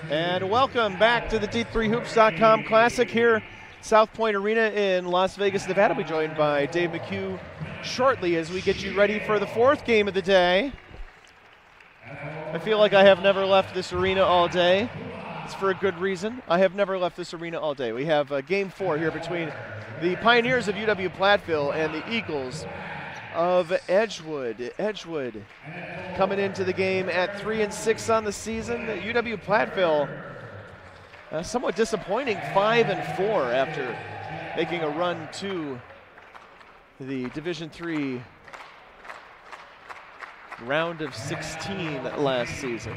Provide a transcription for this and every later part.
And welcome back to the D3Hoops.com Classic here, South Point Arena in Las Vegas, Nevada. We'll be joined by Dave McHugh shortly as we get you ready for the fourth game of the day. I feel like I have never left this arena all day. It's for a good reason. I have never left this arena all day. We have game 4 here between the Pioneers of UW-Platteville and the Eagles of Edgewood. Edgewood coming into the game at 3-6 on the season. UW-Platteville somewhat disappointing 5-4 after making a run to the Division III round of 16 last season.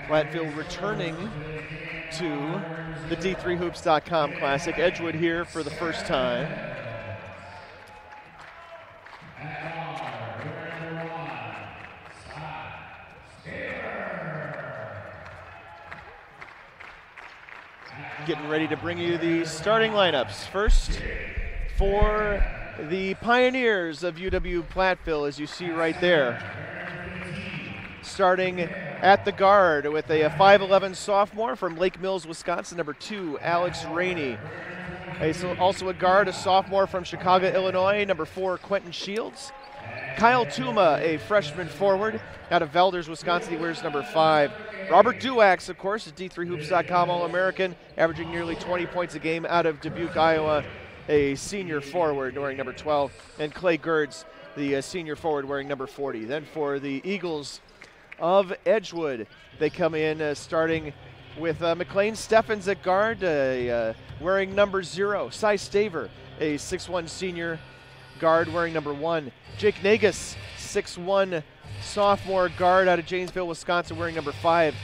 Platteville returning to the D3Hoops.com Classic. Edgewood here for the first time. Getting ready to bring you the starting lineups. First, for the Pioneers of UW-Platteville, as you see right there. Starting at the guard with a 5'11 sophomore from Lake Mills, Wisconsin, number 2, Alex Rainey. Also a guard, a sophomore from Chicago, Illinois, number 4, Quentin Shields. Kyle Tuma, a freshman forward out of Velders, Wisconsin. He wears number 5. Robert Duax, of course, a D3Hoops.com All-American, averaging nearly 20 points a game out of Dubuque, Iowa, a senior forward wearing number 12. And Clay Gerds, the senior forward wearing number 40. Then for the Eagles of Edgewood, they come in starting with McLean Steffens at guard, wearing number 0. Cy Staver, a 6'1 senior guard wearing number 1. Jake Nagus, 6'1 sophomore guard out of Janesville, Wisconsin, wearing number 5.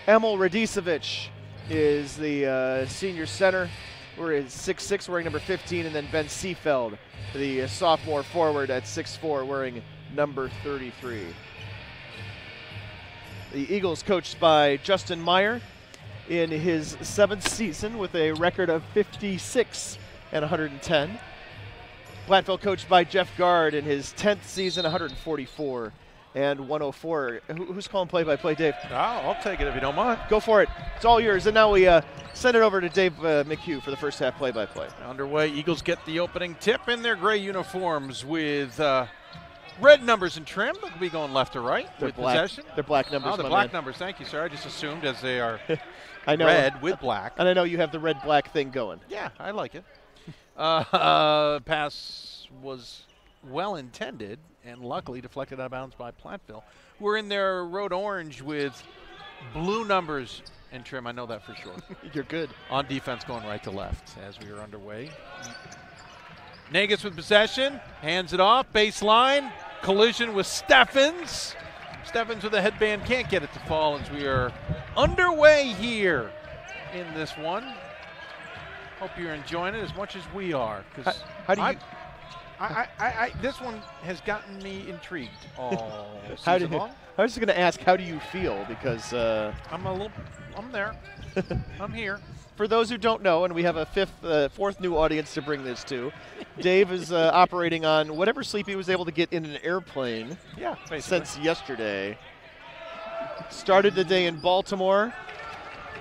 Emil Radisevich is the senior center, we're 6'6", wearing number 15, and then Ben Seefeld, the sophomore forward at 6'4", wearing number 33. The Eagles coached by Justin Meyer in his 7th season with a record of 56 and 110. Platteville coached by Jeff Gard in his 10th season, 144 and 104. Who's calling play-by-play, Dave? I'll take it if you don't mind. Go for it. It's all yours. And now we send it over to Dave McHugh for the first half play-by-play. Underway, Eagles get the opening tip in their gray uniforms with red numbers and trim. They'll be going left to right with possession. They're black numbers. Oh, the black numbers. Thank you, sir. I just assumed as they are I know. red with black. And I know you have the red-black thing going. Yeah, I like it. Pass was well intended and luckily deflected out of bounds by Platteville. We're in their road orange with blue numbers and trim. I know that for sure. You're good. On defense going right to left as we are underway. Nagus with possession, hands it off, baseline, collision with Steffens. Steffens with a headband, can't get it to fall as we are underway here in this one. Hope you're enjoying it as much as we are. How do you? This one has gotten me intrigued all How season long. I was just going to ask, how do you feel? Because I'm there. I'm here. For those who don't know, and we have a fourth new audience to bring this to, Dave is operating on whatever sleep he was able to get in an airplane. Yeah, basically. Since yesterday. Started the day in Baltimore,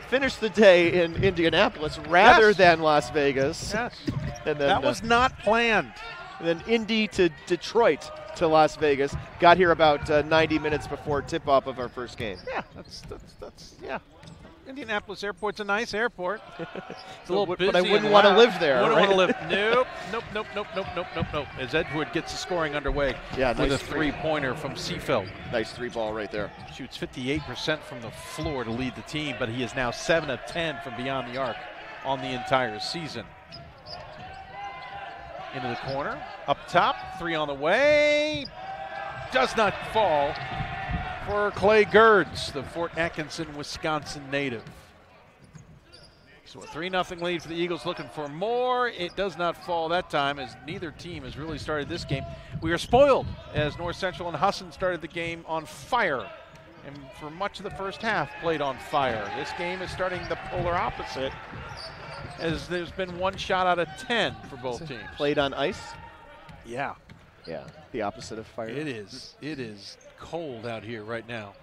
finished the day in Indianapolis rather than Las Vegas. Yes. And then, that was not planned. And then Indy to Detroit to Las Vegas. Got here about 90 minutes before tip-off of our first game. Yeah, that's yeah. Indianapolis Airport's a nice airport. It's a little busy, but I wouldn't want to live there. Wouldn't right? want to live. Nope. As Edgewood gets the scoring underway with nice a three-pointer from Seefeld. Nice three-ball right there. Shoots 58% from the floor to lead the team, but he is now 7 of 10 from beyond the arc on the entire season. Into the corner, up top, 3 on the way. Does not fall for Clay Gerds, the Fort Atkinson, Wisconsin native. So a 3-0 lead for the Eagles, looking for more. It does not fall that time as neither team has really started this game. We are spoiled as North Central and Husson started the game on fire and for much of the first half played on fire. This game is starting the polar opposite as there's been 1 shot out of 10 for both teams. Played on ice? Yeah. Yeah, the opposite of fire. It is. It is cold out here right now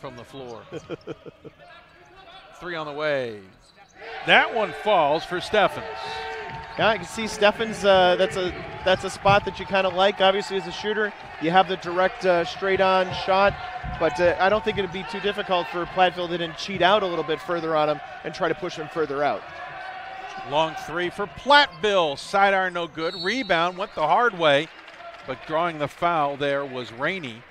from the floor. 3 on the way. That one falls for Steffens. Yeah, I can see Steffens. That's a spot that you kind of like. Obviously, as a shooter, you have the direct straight-on shot, but I don't think it would be too difficult for Platteville to then cheat out a little bit further on him and try to push him further out. Long 3 for Platteville. Sidearm no good. Rebound went the hard way, but drawing the foul there was Rainey.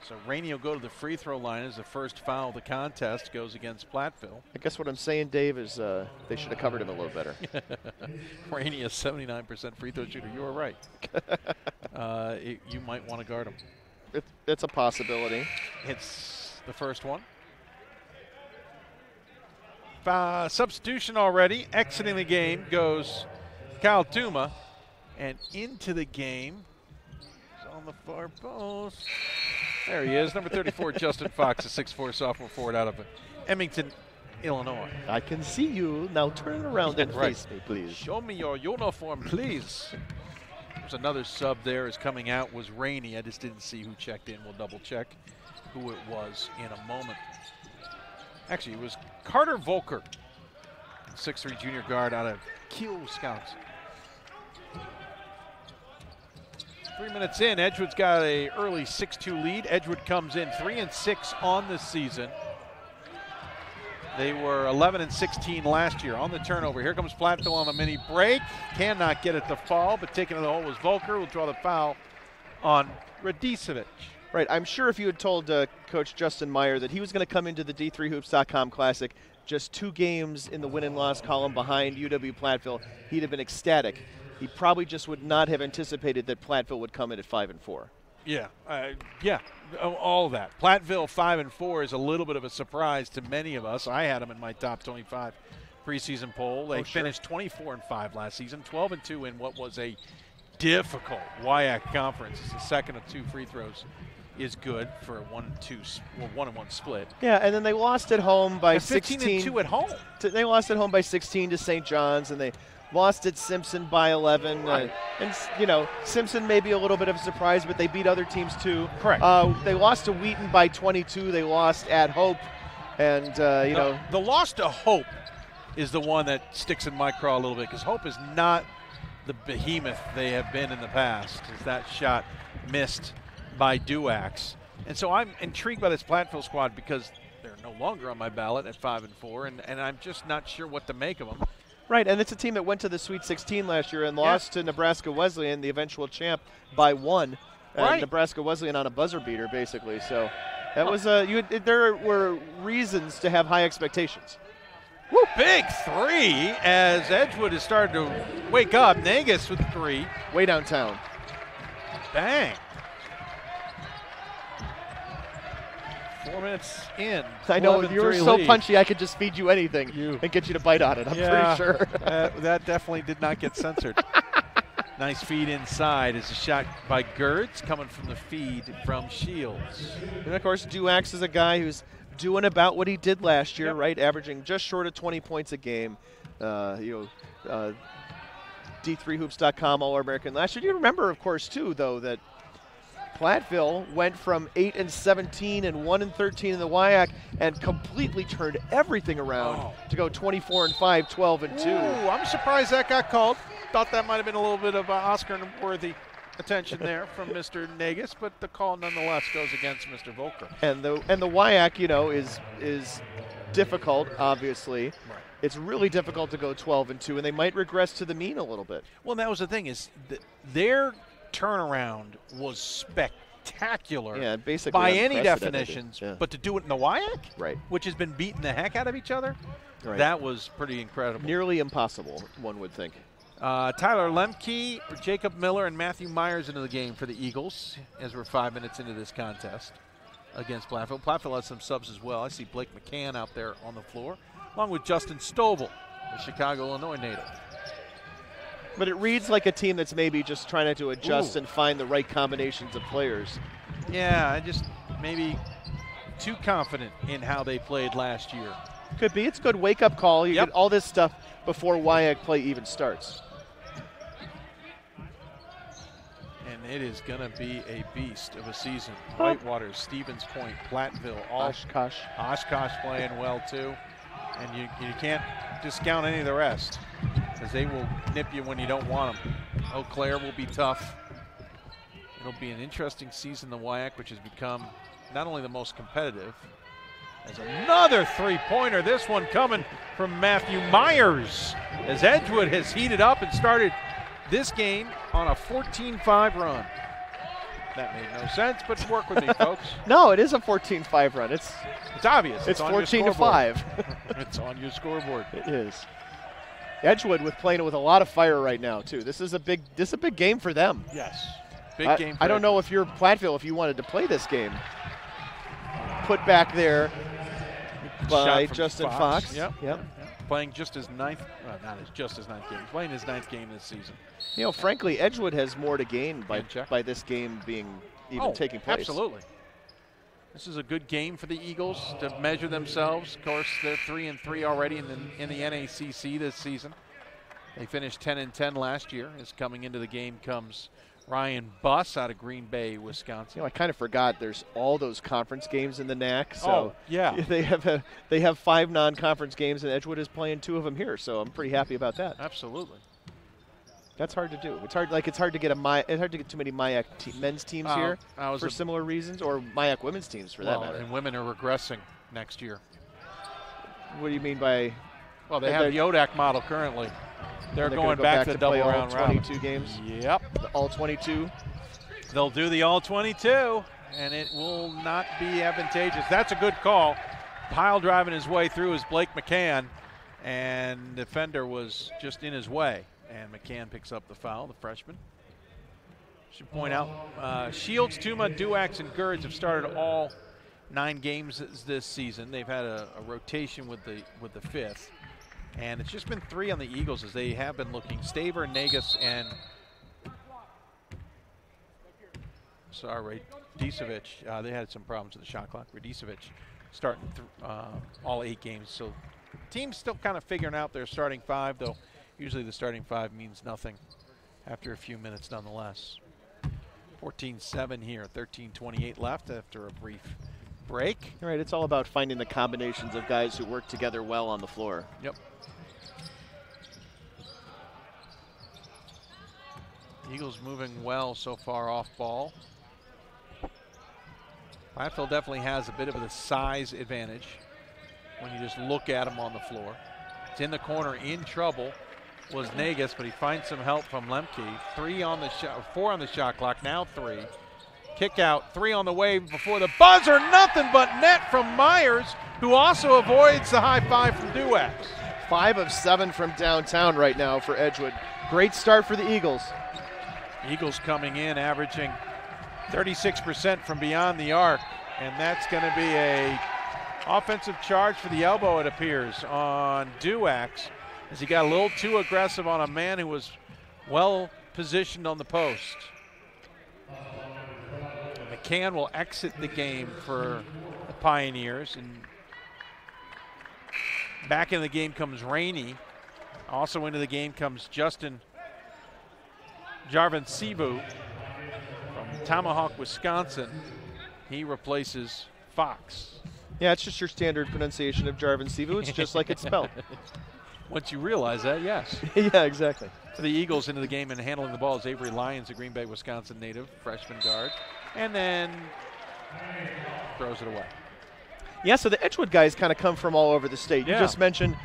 So Rainey will go to the free throw line as the first foul of the contest goes against Platteville. I guess what I'm saying, Dave, is they should have covered him a little better. Rainey is 79% free throw shooter. You were right. You might want to guard him. It's a possibility. It's the first one. Substitution already. Exiting the game goes Kyle Tuma. And into the game on the far post. There he is, number 34, Justin Fox, a 6'4" sophomore forward out of Emmington, Illinois. I can see you. Now turn around and face me, please. Show me your uniform, please. There's another sub there is coming out was Rainey. I just didn't see who checked in. We'll double check who it was in a moment. Actually, it was Carter Volker, 6'3" junior guard out of Kiel, Wisconsin. 3 minutes in, Edgewood's got a early 6-2 lead. Edgewood comes in 3-6 on the season. They were 11-16 last year on the turnover. Here comes Platteville on a mini break. Cannot get it to fall, but taking it to the hole was Volker. Will draw the foul on Radicevic. Right, I'm sure if you had told Coach Justin Meyer that he was going to come into the D3Hoops.com Classic just 2 games in the win and loss column behind UW-Platteville, he'd have been ecstatic. He probably just would not have anticipated that Platteville would come in at 5-4. Yeah, all of that. Platteville 5-4 is a little bit of a surprise to many of us. I had them in my top 25 preseason poll. They finished 24-5 last season, 12-2 in what was a difficult WIAC conference. It's the second of 2 free throws is good for a 1-1 split. Yeah, and then they lost at home by 16. 15-2 at home. They lost at home by 16 to St. John's, and they lost at Simpson by 11. Right. And, you know, Simpson may be a little bit of a surprise, but they beat other teams too. Correct. They lost to Wheaton by 22. They lost at Hope. And, the loss to Hope is the one that sticks in my craw a little bit because Hope is not the behemoth they have been in the past. Is that shot missed by Duax. And so I'm intrigued by this Platteville squad because they're no longer on my ballot at 5-4, and I'm just not sure what to make of them. Right, and it's a team that went to the Sweet 16 last year and lost to Nebraska Wesleyan, the eventual champ, by 1. Right. Nebraska Wesleyan on a buzzer beater, basically. So that was there were reasons to have high expectations. Woo, big 3 as Edgewood is starting to wake up. Negus with 3. Way downtown. Bang. 4 minutes in. I know, you were so lead. punchy I could just feed you anything and get you to bite on it, I'm pretty sure. That definitely did not get censored. Nice feed inside is a shot by Gertz coming from the feed from Shields. And, of course, Duax is a guy who's doing about what he did last year, right? Averaging just short of 20 points a game. D3Hoops.com All-American last year. You remember, of course, too, though, that Platteville went from 8-17 and 1-13 in the WIAC and completely turned everything around to go 24-5, 12-2. Ooh, I'm surprised that got called. Thought that might have been a little bit of Oscar-worthy attention there from Mr. Negus, but the call nonetheless goes against Mr. Volker. And the WIAC, you know, is difficult, obviously. Right. It's really difficult to go 12-2, and they might regress to the mean a little bit. Well, that was the thing is their turnaround was spectacular basically by any definitions, but to do it in the WIAC, right, which has been beating the heck out of each other, that was pretty incredible. Nearly impossible, one would think. Tyler Lemke, Jacob Miller, and Matthew Myers into the game for the Eagles as we're 5 minutes into this contest against Platteville. Platteville has some subs as well. I see Blake McCann out there on the floor, along with Justin Stovall, the Chicago, Illinois native. But it reads like a team that's maybe just trying to adjust and find the right combinations of players. Yeah, I just maybe too confident in how they played last year. Could be. It's a good wake-up call. You get all this stuff before WIAC play even starts. And it is going to be a beast of a season. Whitewater, Stevens Point, Platteville, all Oshkosh playing well too. And you can't discount any of the rest because they will nip you when you don't want them. Eau Claire will be tough. It'll be an interesting season, the WIAC, which has become not only the most competitive. As another three-pointer, this one coming from Matthew Myers, as Edgewood has heated up and started this game on a 14-5 run. That made no sense, but work with me, folks. No, it is a 14-5 run. It's obvious. It's 14-5. It's on your scoreboard. It is. Edgewood playing with a lot of fire right now too. This is a big game for them. Yes, big game. I don't know if you're Platteville if you wanted to play this game. Put back there by Justin Fox. Yep. Playing just his ninth, well, not just his ninth game. He's playing his ninth game this season. You know, frankly, Edgewood has more to gain by this game being taking place. Absolutely. This is a good game for the Eagles to measure themselves. Of course, they're 3-3 already in the NACC this season. They finished 10-10 last year. As coming into the game comes Ryan Buss out of Green Bay, Wisconsin. You know, I kind of forgot there's all those conference games in the NAC. So yeah, they have 5 non-conference games, and Edgewood is playing 2 of them here. So I'm pretty happy about that. Absolutely. That's hard to do. It's hard to get too many MIAC men's teams here for similar reasons, or MIAC women's teams for that matter. And women are regressing next year. What do you mean by? Well, they have the ODAC model currently. They're going back to the double round 22 games. Yep. The all 22. They'll do the all 22, and it will not be advantageous. That's a good call. Pile driving his way through is Blake McCann, and the defender was just in his way. And McCann picks up the foul, the freshman. Should point out, Shields, Tuma, Duax, and Gerds have started all 9 games this season. They've had a rotation with the 5th. And it's just been 3 on the Eagles as they have been looking. Staver, Nagus, and Radicevic. They had some problems with the shot clock. Radicevic starting all 8 games. So team's still kind of figuring out their starting 5, though usually the starting 5 means nothing after a few minutes nonetheless. 14-7 here, 13:28 left after a brief break. All right, it's all about finding the combinations of guys who work together well on the floor. Yep. Eagles moving well so far off ball. Platteville definitely has a bit of the size advantage when you just look at him on the floor. It's in the corner, in trouble was Nagus, but he finds some help from Lemke. 4 on the shot clock, now 3. Kick out, 3 on the way before the buzzer, nothing but net from Myers, who also avoids the high 5 from Duax. 5 of 7 from downtown right now for Edgewood. Great start for the Eagles. Eagles coming in, averaging 36% from beyond the arc, and that's going to be a offensive charge for the elbow, it appears, on Duax, as he got a little too aggressive on a man who was well positioned on the post. And McCann will exit the game for the Pioneers, and back in the game comes Rainey. Also into the game comes Justin Jarvan Sivu from Tomahawk, Wisconsin. He replaces Fox. Yeah, it's just your standard pronunciation of Jarvan Sivu. It's just like it's spelled. Once you realize that, yes. Yeah, exactly. For the Eagles into the game and handling the ball is Avery Lyons, a Green Bay, Wisconsin native, freshman guard. And then throws it away. Yeah, so the Edgewood guys kind of come from all over the state. Yeah. You just mentioned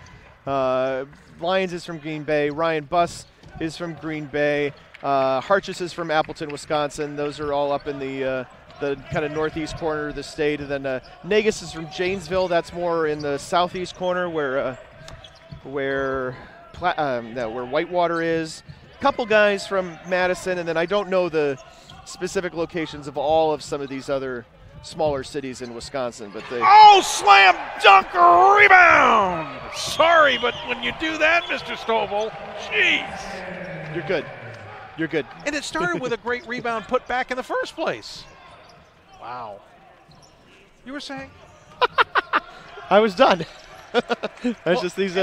Lyons is from Green Bay. Ryan Buss is from Green Bay. Harchis is from Appleton, Wisconsin. Those are all up in the kind of northeast corner of the state. And then Nagus is from Janesville. That's more in the southeast corner where Whitewater is. A couple guys from Madison, and then I don't know the specific locations of all of some of these other smaller cities in Wisconsin, but they. Oh, slam dunk rebound! Sorry, but when you do that, Mr. Stovall, jeez. You're good. You're good. And it started with a great rebound put back in the first place. Wow. You were saying? I was done. That's just these.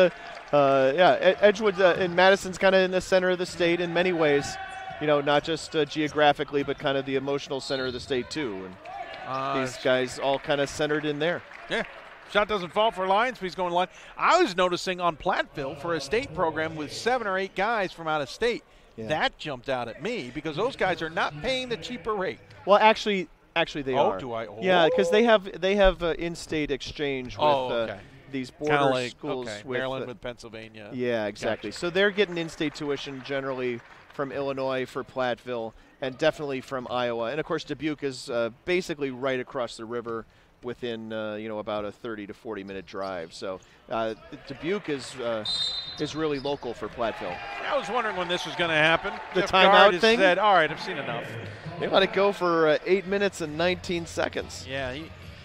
Edgewood in Madison's kind of in the center of the state in many ways. not just geographically, but kind of the emotional center of the state too. And these guys all kind of centered in there. Yeah. Shot doesn't fall for Lions, but he's going to line. I was noticing on Platteville for a state program with 7 or 8 guys from out of state. Yeah. That jumped out at me because those guys are not paying the cheaper rate. Well, actually they are. Do I? Oh. Yeah, because they have in-state exchange with these border schools. Okay. With Maryland with Pennsylvania. Yeah, exactly. Gotcha. So they're getting in-state tuition generally from Illinois for Platteville and definitely from Iowa. And, of course, Dubuque is basically right across the river within about a 30 to 40-minute drive. So Dubuque is really local for Platteville. I was wondering when this was going to happen. The Jeff timeout thing? Said, all right, I've seen enough. They let it go for 8 minutes and 19 seconds. Yeah,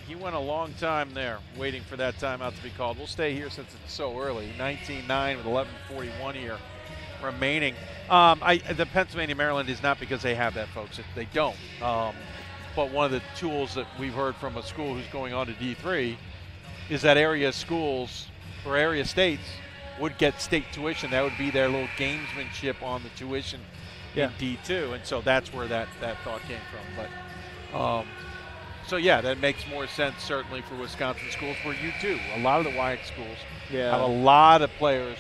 he went a long time there waiting for that timeout to be called. We'll stay here since it's so early. 19-9 with 11:41 here remaining. The Pennsylvania-Maryland is not because they have that, folks. They don't. But one of the tools that we've heard from a school who's going on to D3 is that area schools or area states would get state tuition. That would be their little gamesmanship on the tuition in D2. And so that's where that thought came from. But that makes more sense certainly for Wisconsin schools where you too. A lot of the WIAC schools have a lot of players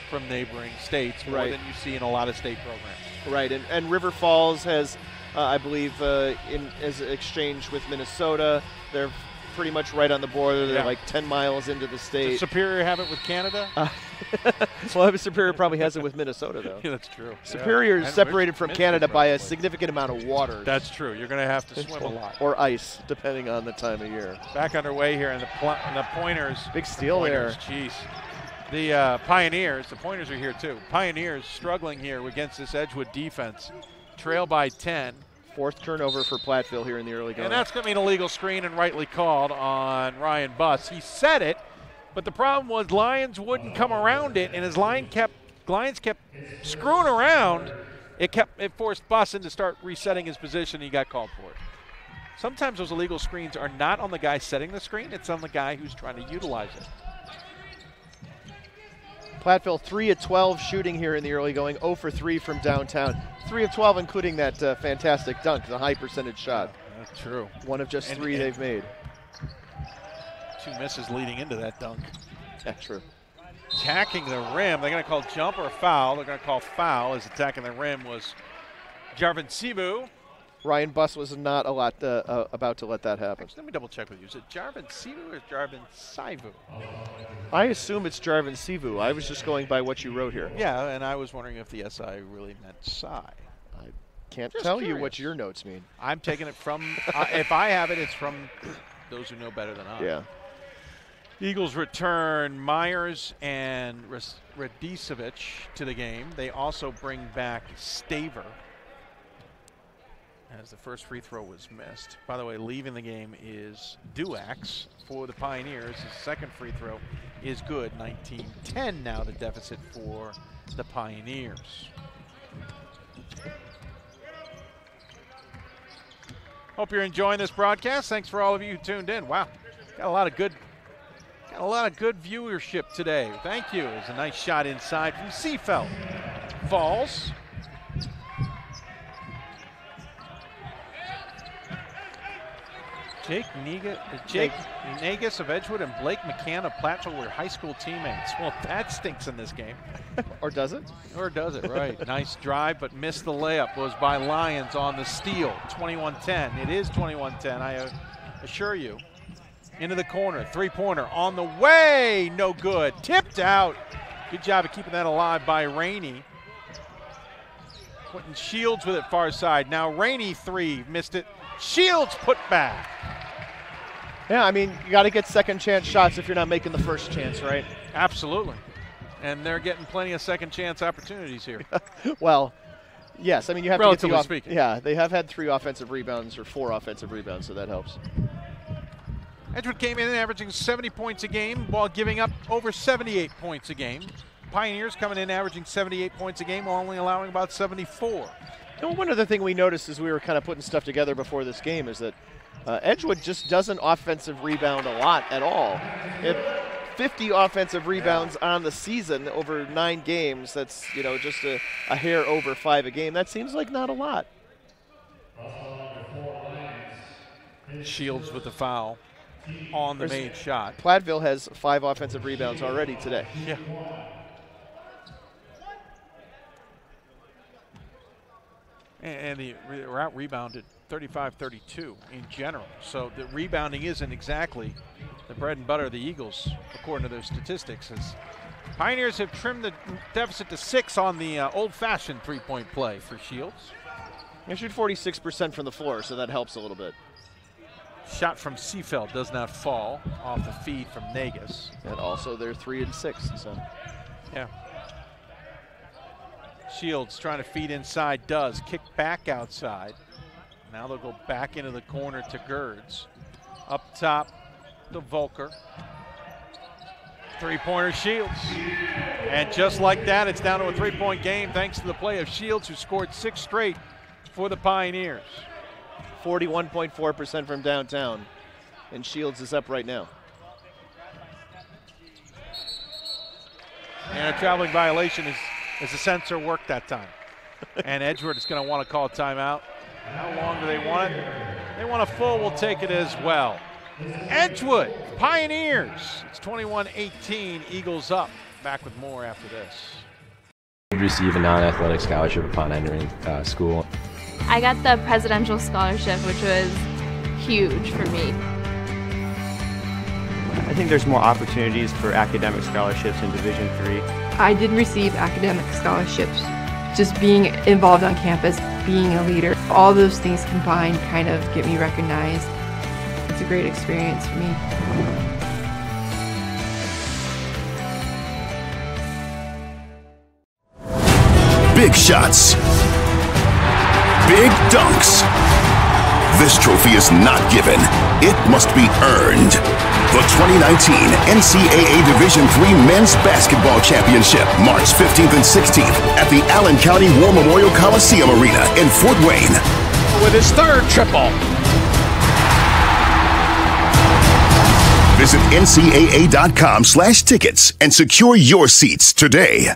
from neighboring states, more than you see in a lot of state programs. Right, and River Falls has – I believe as exchange with Minnesota, they're pretty much right on the border. They're like 10 miles into the state. Does Superior have it with Canada? Well, Superior probably has it with Minnesota, though. Yeah, that's true. Superior is separated from Canada by a significant amount of water. That's true. You're going to have to swim a lot. Or ice, depending on the time of year. Back underway here in the Pointers. Big steal there. Jeez. The Pioneers, the Pointers are here too. Pioneers struggling here against this Edgewood defense. Trail by 10. 4th turnover for Platteville here in the early going. And that's going to be an illegal screen and rightly called on Ryan Buss. He said it, but the problem was Lions wouldn't come around it, and as Lions kept screwing around, it forced Buss to start resetting his position, and he got called for it. Sometimes those illegal screens are not on the guy setting the screen, it's on the guy who's trying to utilize it. Platteville 3 of 12 shooting here in the early going, 0 for 3 from downtown. 3 of 12 including that fantastic dunk, the high percentage shot. That's true. One of just 3 they've made. 2 misses leading into that dunk. That's true. Attacking the rim. They're going to call jump or foul. They're going to call foul as attacking the rim was Jarvin Sibu. Ryan Buss was not about to let that happen. Actually, let me double check with you. Is it Jarvin Sibu or Jarvin Saivu? I assume it's Jarvin Sivu. I was just going by what you wrote here. Yeah, and I was wondering if the SI really meant Sai. I can't tell you what your notes mean. I'm taking it from, if I have it, it's from those who know better than I. Yeah. Eagles return Myers and Radicevic to the game. They also bring back Staver, as the first free throw was missed. By the way, leaving the game is Duax for the Pioneers. His second free throw is good. 19-10 now the deficit for the Pioneers. Hope you're enjoying this broadcast. Thanks for all of you who tuned in. Wow, got a lot of good viewership today. Thank you. It was a nice shot inside from Seafeld. Falls. Jake Negus of Edgewood and Blake McCann of Platteville were high school teammates. Well, that stinks in this game. Or does it? Or does it, right. Nice drive, but missed the layup. Was by Lions on the steal. 21-10. It is 21-10, I assure you. Into the corner. Three-pointer on the way. No good. Tipped out. Good job of keeping that alive by Rainey. Putting Shields with it far side. Now Rainey 3. Missed it. Shields put back. Yeah, I mean, you got to get second chance shots if you're not making the first chance, right? Absolutely. And they're getting plenty of second chance opportunities here. Well, yes. I mean, you have relatively to speaking. Yeah, they have had 3 offensive rebounds or 4 offensive rebounds, so that helps. Edgewood came in averaging 70 points a game while giving up over 78 points a game. Pioneers coming in averaging 78 points a game while only allowing about 74. You know, one other thing we noticed as we were kind of putting stuff together before this game is that Edgewood just doesn't offensive rebound a lot at all. 50 offensive rebounds on the season over 9 games. That's, just a hair over 5 a game. That seems like not a lot. Shields with the foul on the made shot. Platteville has 5 offensive rebounds already today. Yeah. And we're out rebounded 35-32 in general. So the rebounding isn't exactly the bread and butter of the Eagles, according to their statistics. As Pioneers have trimmed the deficit to 6 on the old-fashioned three-point play for Shields. They shoot 46% from the floor, so that helps a little bit. Shot from Seafeld does not fall off the feed from Negus. And also they're 3 and 6. So yeah. Shields trying to feed inside, does. Kick back outside. Now they'll go back into the corner to Gerds. Up top to Volker. Three-pointer Shields. And just like that, it's down to a 3-point game thanks to the play of Shields, who scored 6 straight for the Pioneers. 41.4% from downtown. And Shields is up right now. And a traveling violation is the sensor worked that time. And Edgewood is going to want to call a timeout. How long do they want it? They want a full, we'll take it as well. Edgewood, Pioneers. It's 21-18, Eagles up. Back with more after this. Receive a non-athletic scholarship upon entering school. I got the presidential scholarship, which was huge for me. I think there's more opportunities for academic scholarships in Division III. I did receive academic scholarships. Just being involved on campus, being a leader, all those things combined kind of get me recognized. It's a great experience for me. Big shots. Big dunks. This trophy is not given. It must be earned. The 2019 NCAA Division III Men's Basketball Championship, March 15th and 16th at the Allen County War Memorial Coliseum Arena in Fort Wayne. With his 3rd triple. Visit ncaa.com/tickets and secure your seats today.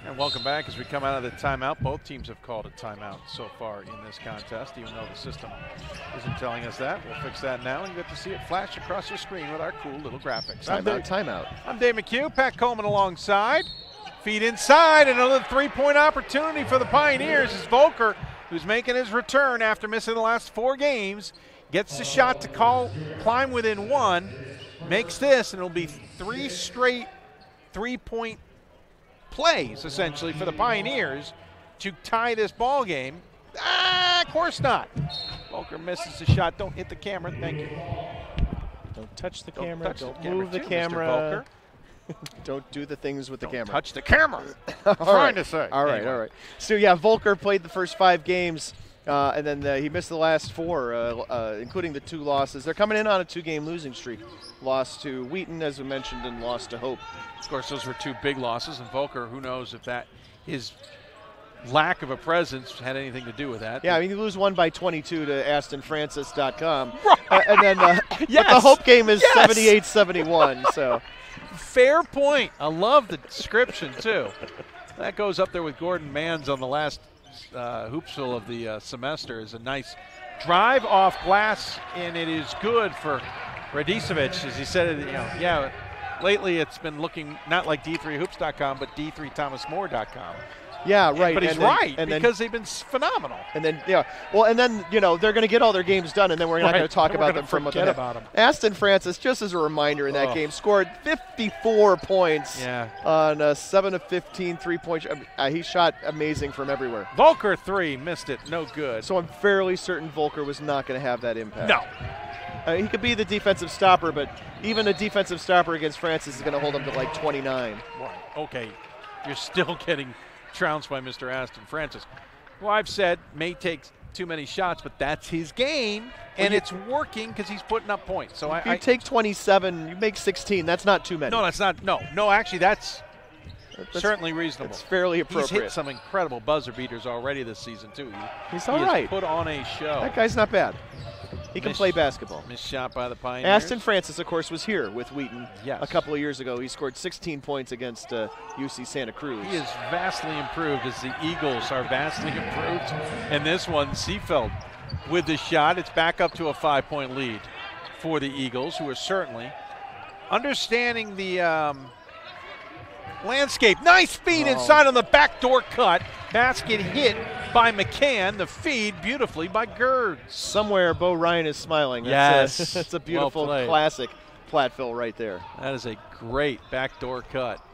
And welcome back as we come out of the timeout. Both teams have called a timeout so far in this contest, even though the system isn't telling us that. We'll fix that now, and you get to see it flash across your screen with our cool little graphics. Timeout. I'm Dave McHugh, Pat Coleman alongside. Feed inside, another 3-point opportunity for the Pioneers as Volker, who's making his return after missing the last 4 games, gets the shot to climb within 1, makes this, and it'll be 3 straight 3-point plays, essentially, for the Pioneers to tie this ball game. Of course not. Volker misses the shot. Don't hit the camera. Thank you. Don't touch the camera. Don't the move the too, camera. Don't do the things with the camera. Touch the camera. Trying to say. All right, anyway. all right. So, yeah, Volker played the first 5 games, and then he missed the last 4, including the 2 losses. They're coming in on a 2-game losing streak. Lost to Wheaton, as we mentioned, and lost to Hope. Of course, those were 2 big losses, and Volker, who knows if that his lack of a presence had anything to do with that. Yeah, I mean, you lose 1 by 22 to AstonFrancis.com. Right. And then yes. But the Hope game is Yes. 78-71. So fair point. I love the description, too. That goes up there with Gordon Manns on the last hoopsville of the semester. Is a nice drive off glass, and it is good for Radicevic, as he said, lately it's been looking not like D3hoops.com, but D3thomasmore.com. yeah, right. But he's right, because they've been phenomenal. And then, they're going to get all their games done, and then we're not going to talk about them from forget about them. Aston Francis, just as a reminder, in that game, scored 54 points on a 7 of 15 3-point. He shot amazing from everywhere. Volker 3, missed it, no good. So I'm fairly certain Volker was not going to have that impact. No. He could be the defensive stopper, but even a defensive stopper against Francis is going to hold him to like 29. Right. Okay. You're still getting trounced by Mr. Aston Francis, who I've said may take too many shots, but that's his game, and it's working because he's putting up points. So if you take 27, you make 16. That's not too many. No, that's not. No, actually, that's certainly reasonable. It's fairly appropriate. He's hit some incredible buzzer beaters already this season, too. He's all right. Put on a show. That guy's not bad. He can play basketball. Missed shot by the Pioneers. Aston Francis, of course, was here with Wheaton a couple of years ago. He scored 16 points against UC Santa Cruz. He is vastly improved as the Eagles are vastly improved. And this one, Seefeld with the shot. It's back up to a 5-point lead for the Eagles, who are certainly understanding the landscape. Nice feed inside on the backdoor cut. Basket hit by McCann. The feed beautifully by Gerds. Somewhere Bo Ryan is smiling. Yes. That's a beautiful classic Platteville right there. That is a great backdoor cut.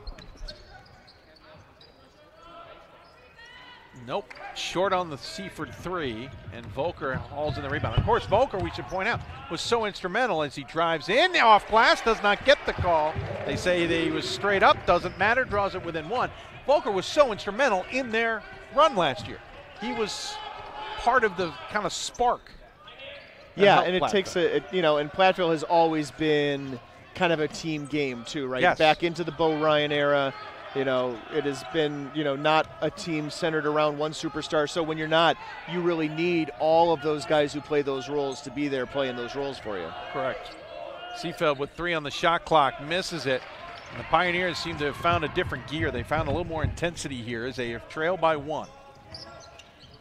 Nope. Short on the Seaford 3, and Volker hauls in the rebound. Of course, Volker, we should point out, was so instrumental as he drives in. Off glass, does not get the call. They say that he was straight up, doesn't matter, draws it within one. Volker was so instrumental in their run last year. He was part of the kind of spark. Yeah, and it takes and Platteville has always been kind of a team game too, right? Yes. Back into the Bo Ryan era. It has been, not a team centered around one superstar. So when you're not, you really need all of those guys who play those roles to be there playing those roles for you. Correct. Seefeld with 3 on the shot clock, misses it. And the Pioneers seem to have found a different gear. They found a little more intensity here as they trail by 1.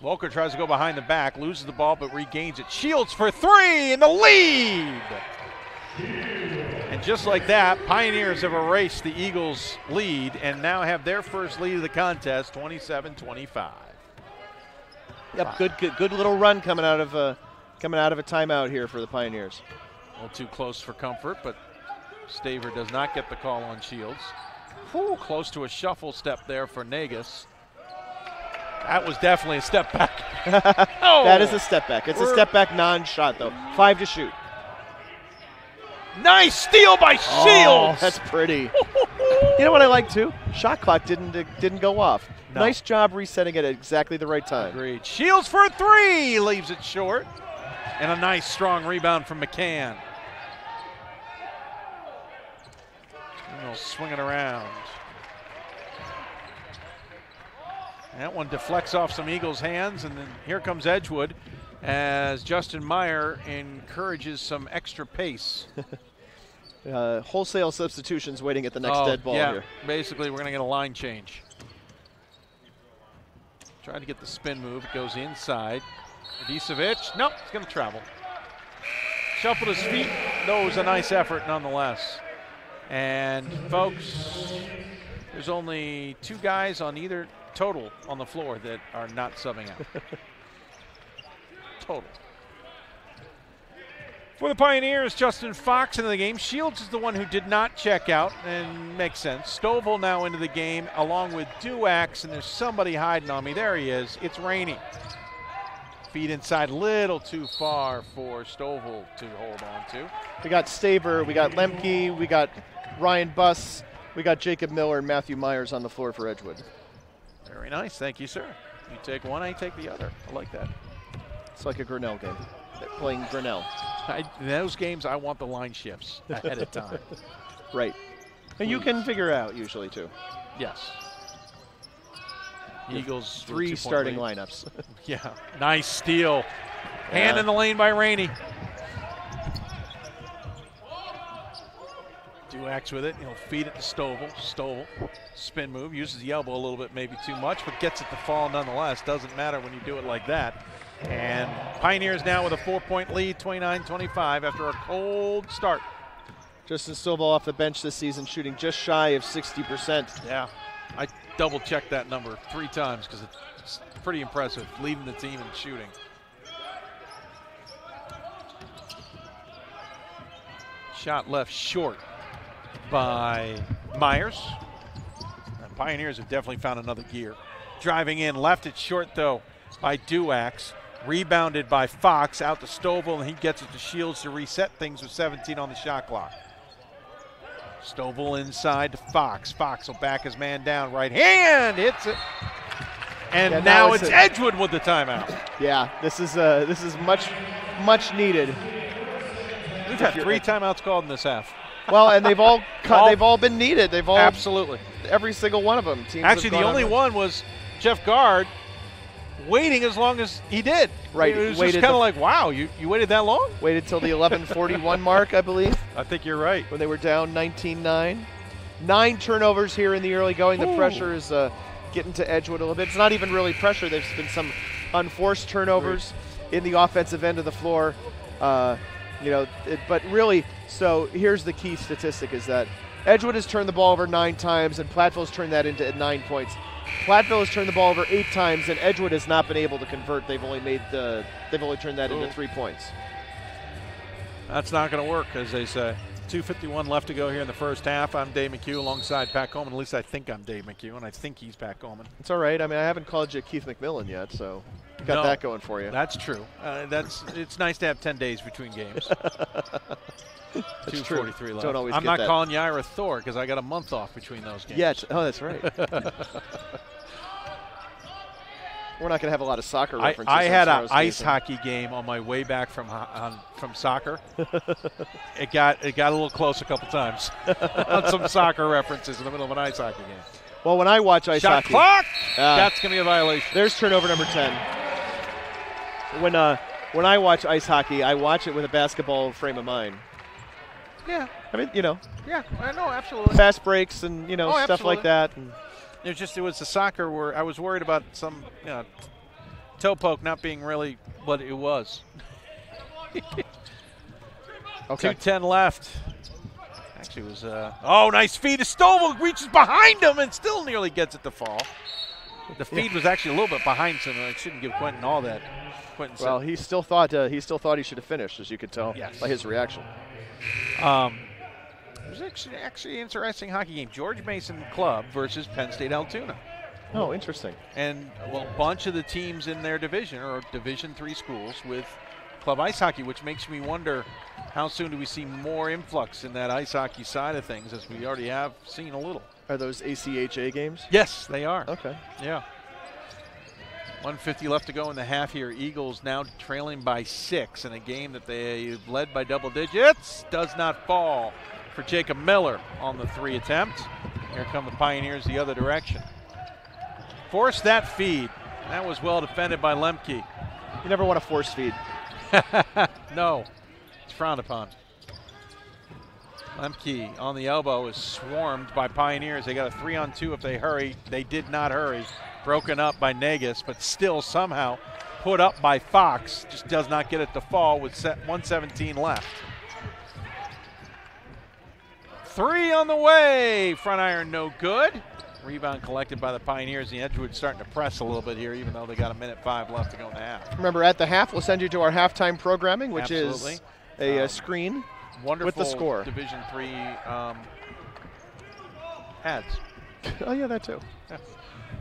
Volker tries to go behind the back, loses the ball but regains it. Shields for 3 in the lead. And just like that, Pioneers have erased the Eagles' lead and now have their first lead of the contest, 27-25. Yep, good little run coming out of a timeout here for the Pioneers. A little too close for comfort, but Staver does not get the call on Shields. Whew, close to a shuffle step there for Nagus. That was definitely a step back. That is a step back. It's a step back non-shot though. 5 to shoot. Nice steal by Shields. That's pretty. You know what I like too? Shot clock didn't go off. No. Nice job resetting it at exactly the right time. Agreed. Shields for 3, leaves it short. And a nice strong rebound from McCann. And they'll swing it around. That one deflects off some Eagles' hands, and then here comes Edgewood as Justin Meyer encourages some extra pace. Wholesale substitutions waiting at the next dead ball here. Basically, we're going to get a line change. Trying to get the spin move. It goes inside. Radicevic. Nope, it's going to travel. Shuffled his feet. That was a nice effort nonetheless. And, folks, there's only 2 guys on either total on the floor that are not subbing out. Total. For the Pioneers, Justin Fox into the game. Shields is the one who did not check out, and makes sense. Stovall now into the game along with Duax, and there's somebody hiding on me. There he is. It's Rainey. Feed inside, little too far for Stovall to hold on to. We got Staver, we got Lemke, we got Ryan Buss, we got Jacob Miller and Matthew Myers on the floor for Edgewood. Very nice. Thank you, sir. You take one, I take the other. I like that. It's like a Grinnell game. They're playing Grinnell. In those games, I want the line shifts ahead of time. Right. And you can figure out usually, too. Yes. Eagles 3 starting lineups. Yeah. Nice steal. Hand in the lane by Rainey. Duax with it. He'll feed it to Stovall. Stovall. Spin move. Uses the elbow a little bit, maybe too much, but gets it to fall nonetheless. Doesn't matter when you do it like that. And Pioneers now with a 4-point lead, 29-25 after a cold start. Justin Stovall off the bench this season, shooting just shy of 60%. Yeah. I double-checked that number 3 times because it's pretty impressive, leading the team in shooting. Shot left short by Myers. And Pioneers have definitely found another gear. Driving in, left it short though by Duax. Rebounded by Fox, out to Stovall, and he gets it to Shields to reset things with 17 on the shot clock. Stovall inside to Fox. Fox will back his man down. Right hand hits it. And now it's Edgewood with the timeout. Yeah, this is much needed. We've had 3 timeouts called in this half. Well, and they've all been needed. They've all absolutely every single one of them. Teams actually the only one was Jeff Gard waiting as long as he did. Right. It was just kind of like, wow, you waited that long? Waited till the 11:41 mark, I believe. I think you're right. When they were down 19-9. 9 turnovers here in the early going. The pressure is getting to Edgewood a little bit. It's not even really pressure. There's been some unforced turnovers in the offensive end of the floor. But really, so here's the key statistic is that Edgewood has turned the ball over 9 times, and Platteville's turned that into 9 points. Platteville has turned the ball over 8 times, and Edgewood has not been able to convert. They've only turned that into 3 points. That's not going to work, as they say. 2:51 left to go here in the first half. I'm Dave McHugh alongside Pat Coleman. At least I think I'm Dave McHugh, and I think he's Pat Coleman. It's all right. I mean, I haven't called you Keith McMillan yet, so you got that going for you. That's true. It's nice to have 10 days between games. 2:43 left. Don't always I'm get not that. calling you Ira Thor because I got a month off between those games. Yet. Oh, that's right. We're not going to have a lot of soccer references. I had an ice hockey game on my way back from soccer. It got a little close a couple times on some soccer references in the middle of an ice hockey game. Well, when I watch ice Shot hockey, clock. That's going to be a violation. There's turnover number 10. When I watch ice hockey, I watch it with a basketball frame of mind. Yeah. I mean, Yeah, I know, absolutely. fast breaks and stuff absolutely. like that. And It was the soccer where I was worried about some toe poke not being really what it was. Okay. 2:10 left. Actually, it was nice feed. Stovall reaches behind him and still nearly gets it to fall. The feed was actually a little bit behind him. I shouldn't give Quentin all that. Quentin said. Well, he still thought he should have finished, as you could tell Yes. by his reaction. It was actually an interesting hockey game. George Mason Club versus Penn State Altoona. Oh, interesting. And a bunch of the teams in their division are Division III schools with club ice hockey, which makes me wonder how soon do we see more influx in that ice hockey side of things, as we already have seen a little. Are those ACHA games? Yes, they are. Okay. Yeah. 1:50 left to go in the half here. Eagles now trailing by 6 in a game that they led by double digits. Does not fall for Jacob Miller on the 3 attempt. Here come the Pioneers the other direction. Forced that feed. That was well defended by Lemke. You never want to force feed. No, it's frowned upon. Lemke on the elbow is swarmed by Pioneers. They got a 3-on-2 if they hurry. They did not hurry. Broken up by Negus, but still somehow put up by Fox. Just does not get it to fall with 1:17 left. 3 on the way. Front iron no good. Rebound collected by the Pioneers. The Edgewood starting to press a little bit here, even though they got 1:05 left to go in the half. Remember, at the half, we'll send you to our halftime programming, which Absolutely. is a screen Wonderful with the score. Division III ads. Oh, yeah, that too. Yeah.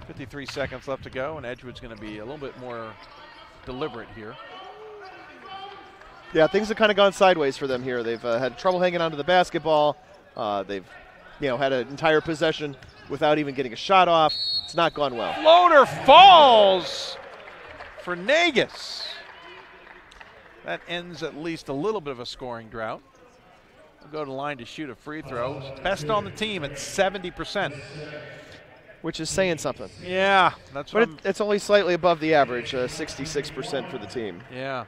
53 seconds left to go, and Edgewood's going to be a little bit more deliberate here. Yeah, things have kind of gone sideways for them here. They've had trouble hanging onto the basketball. They've had an entire possession without even getting a shot off. It's not gone well. Floater falls for Negus. That ends at least a little bit of a scoring drought. We'll go to the line to shoot a free throw. Best on the team at 70%. Which is saying something. Yeah, that's what But it's only slightly above the average, 66% for the team. Yeah,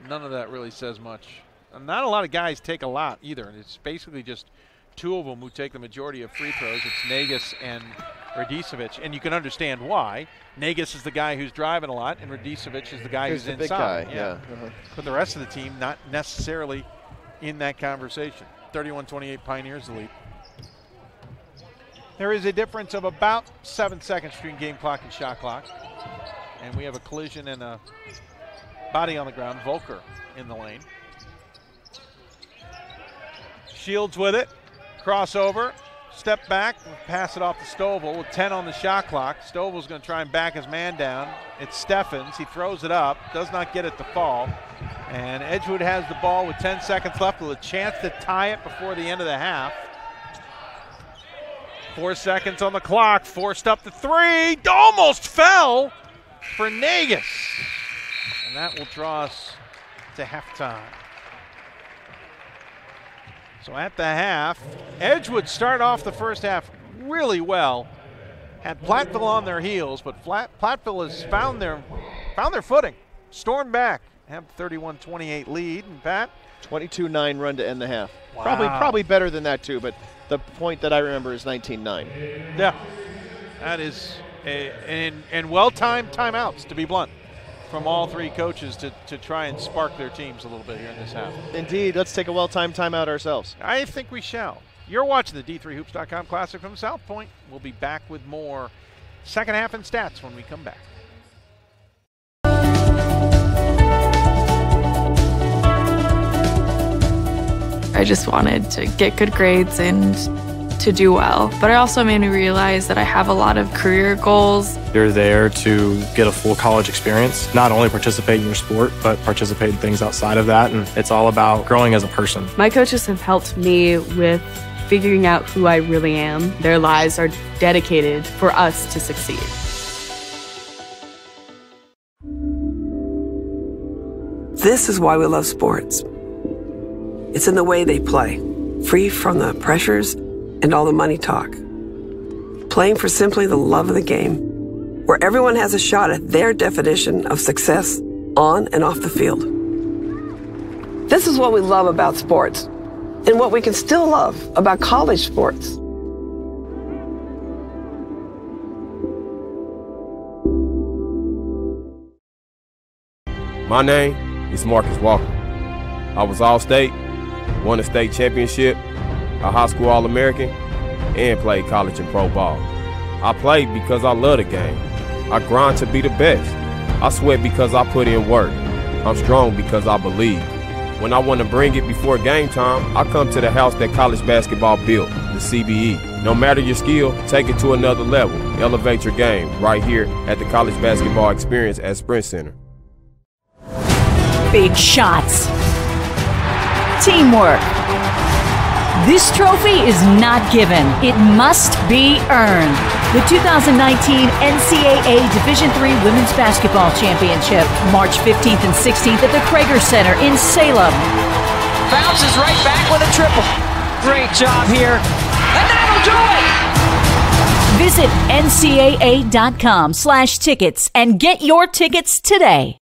none of that really says much. And not a lot of guys take a lot either. It's basically just 2 of them who take the majority of free throws. It's Negus and Radicevic, and you can understand why. Negus is the guy who's driving a lot, and Radicevic is the guy who's the inside. big guy, yeah. But the rest of the team not necessarily in that conversation. 31-28 Pioneers the lead. There is a difference of about 7 seconds between game clock and shot clock. And we have a collision and a body on the ground. Volker in the lane. Shields with it. Crossover. Step back. Pass it off to Stovall with 10 on the shot clock. Stovall's going to try and back his man down. It's Steffens. He throws it up. Does not get it to fall. And Edgewood has the ball with 10 seconds left with a chance to tie it before the end of the half. 4 seconds on the clock. Forced up the 3. Almost fell for Negus. And that will draw us to halftime. So at the half, Edgewood started off the first half really well. Had Platteville on their heels, but Platteville has found their found their footing, stormed back, have 31-28 lead, and Pat? 22-9 run to end the half. Wow. Probably better than that too, but the point that I remember is 19-9. Yeah, that is and well-timed timeouts, to be blunt, from all three coaches to try and spark their teams a little bit here in this half. Indeed, let's take a well-timed timeout ourselves. I think we shall. You're watching the D3Hoops.com Classic from South Point. We'll be back with more second half and stats when we come back. I just wanted to get good grades and to do well. But it also made me realize that I have a lot of career goals. You're there to get a full college experience, not only participate in your sport, but participate in things outside of that. And it's all about growing as a person. My coaches have helped me with figuring out who I really am. Their lives are dedicated for us to succeed. This is why we love sports. It's in the way they play, free from the pressures and all the money talk. Playing for simply the love of the game, where everyone has a shot at their definition of success on and off the field. This is what we love about sports, and what we can still love about college sports. My name is Marcus Walker. I was All-State, won a state championship, a high school All-American, and played college and pro ball. I played because I love the game. I grind to be the best. I sweat because I put in work. I'm strong because I believe. When I want to bring it before game time, I come to the house that college basketball built, the CBE. No matter your skill, take it to another level. Elevate your game right here at the College Basketball Experience at Sprint Center. Big shots. Teamwork. This trophy is not given. It must be earned. The 2019 NCAA Division III Women's Basketball Championship, March 15th and 16th at the Krager Center in Salem. Bounces right back with a triple. Great job here. And that'll do it! Visit ncaa.com/tickets and get your tickets today.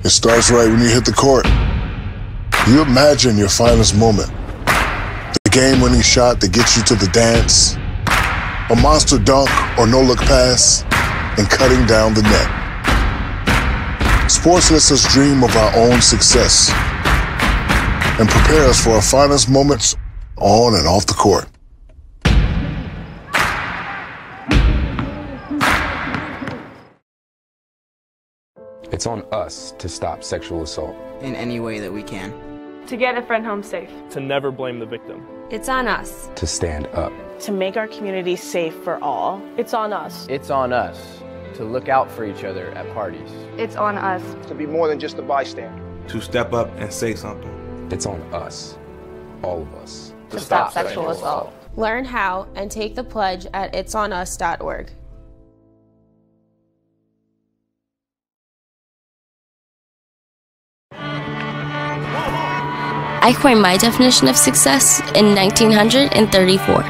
It starts right when you hit the court. You imagine your finest moment. The game-winning shot that gets you to the dance, a monster dunk or no-look pass, and cutting down the net. Sports lets us dream of our own success and prepare us for our finest moments on and off the court. It's on us to stop sexual assault. In any way that we can. To get a friend home safe. To never blame the victim. It's on us. To stand up. To make our community safe for all. It's on us. It's on us to look out for each other at parties. It's on us. To be more than just a bystander. To step up and say something. It's on us, all of us. To stop sexual assault. Learn how and take the pledge at itsonus.org. I coined my definition of success in 1934.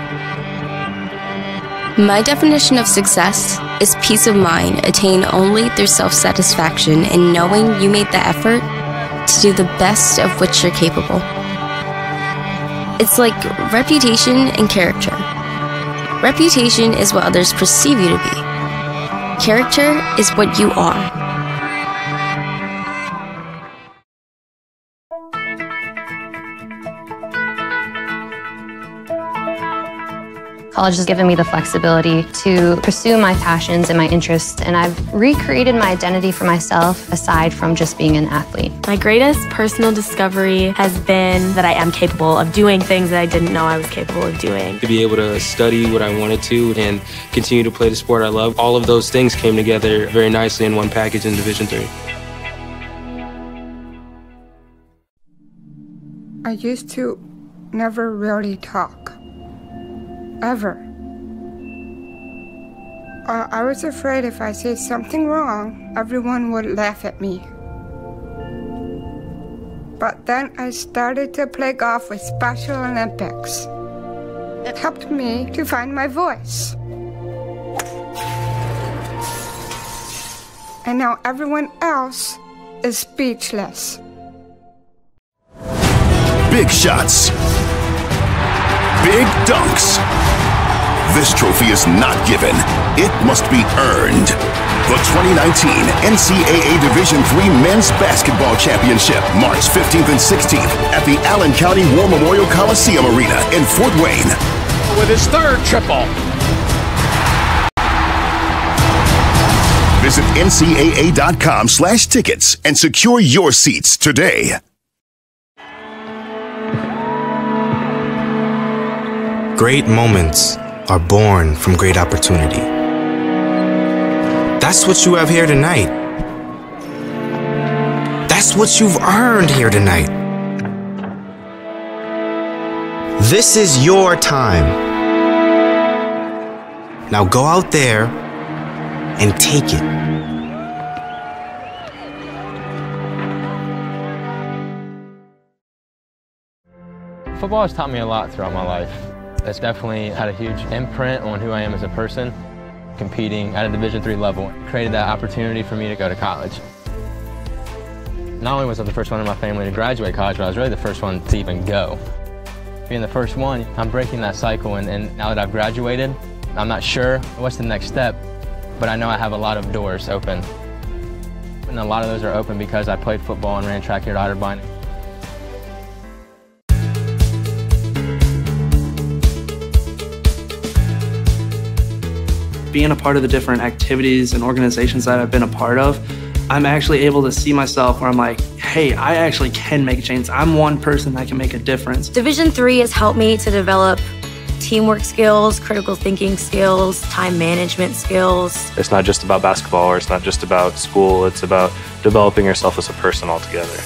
My definition of success is peace of mind attained only through self-satisfaction in knowing you made the effort to do the best of which you're capable. It's like reputation and character. Reputation is what others perceive you to be. Character is what you are. College has given me the flexibility to pursue my passions and my interests, and I've recreated my identity for myself aside from just being an athlete. My greatest personal discovery has been that I am capable of doing things that I didn't know I was capable of doing. To be able to study what I wanted to and continue to play the sport I love, all of those things came together very nicely in one package in Division III. I used to never really talk. Ever. I was afraid if I said something wrong, everyone would laugh at me. But then I started to play golf with Special Olympics. It helped me to find my voice. And now everyone else is speechless. Big shots. Big dunks. This trophy is not given. It must be earned. The 2019 NCAA Division III Men's Basketball Championship, March 15th and 16th at the Allen County War Memorial Coliseum Arena in Fort Wayne. With his third triple. Visit ncaa.com/tickets and secure your seats today. Great moments are born from great opportunity. That's what you have here tonight. That's what you've earned here tonight. This is your time. Now go out there and take it. Football has taught me a lot throughout my life. It's definitely had a huge imprint on who I am as a person. Competing at a Division III level created that opportunity for me to go to college. Not only was I the first one in my family to graduate college, but I was really the first one to even go. Being the first one, I'm breaking that cycle, and now that I've graduated, I'm not sure what's the next step, but I know I have a lot of doors open. And a lot of those are open because I played football and ran track here at Otterbein. Being a part of the different activities and organizations that I've been a part of, I'm actually able to see myself where I'm like, hey, I actually can make a change. I'm one person that can make a difference. Division III has helped me to develop teamwork skills, critical thinking skills, time management skills. It's not just about basketball, or it's not just about school, it's about developing yourself as a person altogether.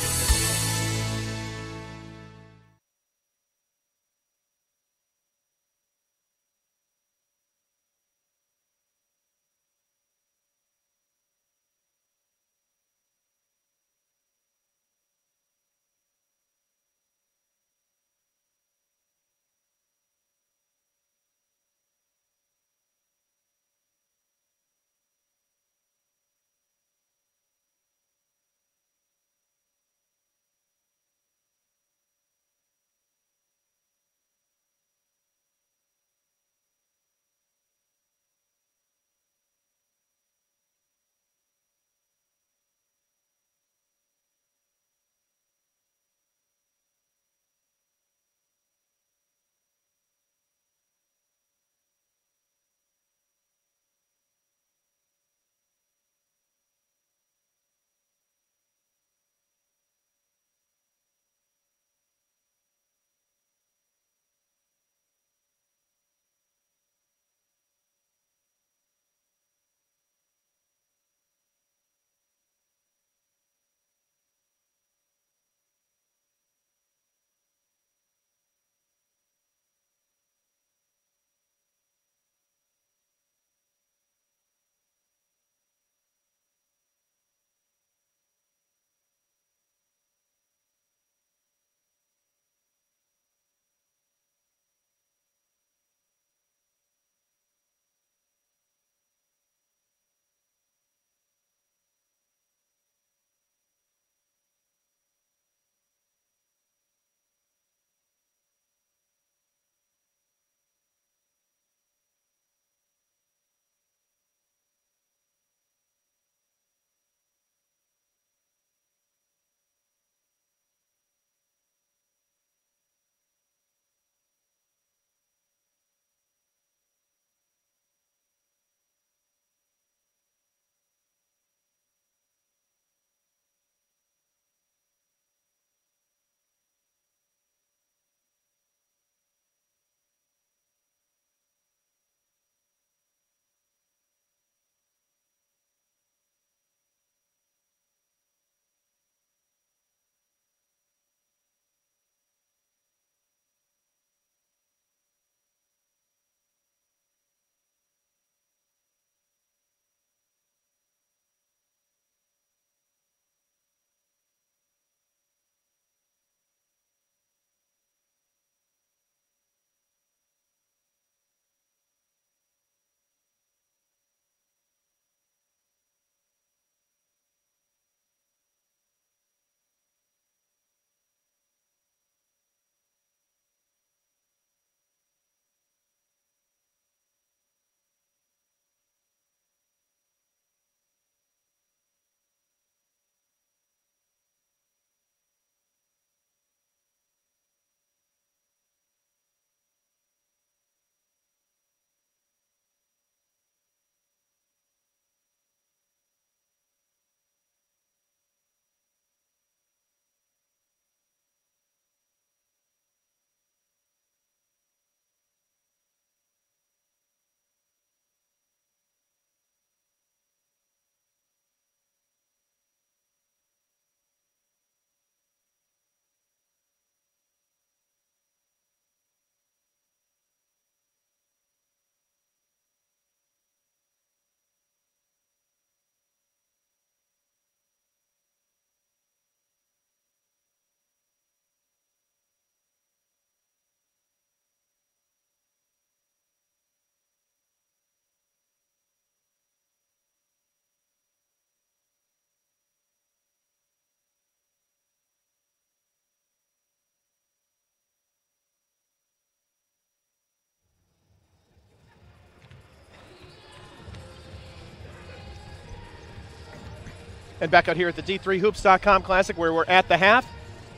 And back out here at the D3Hoops.com Classic, where we're at the half.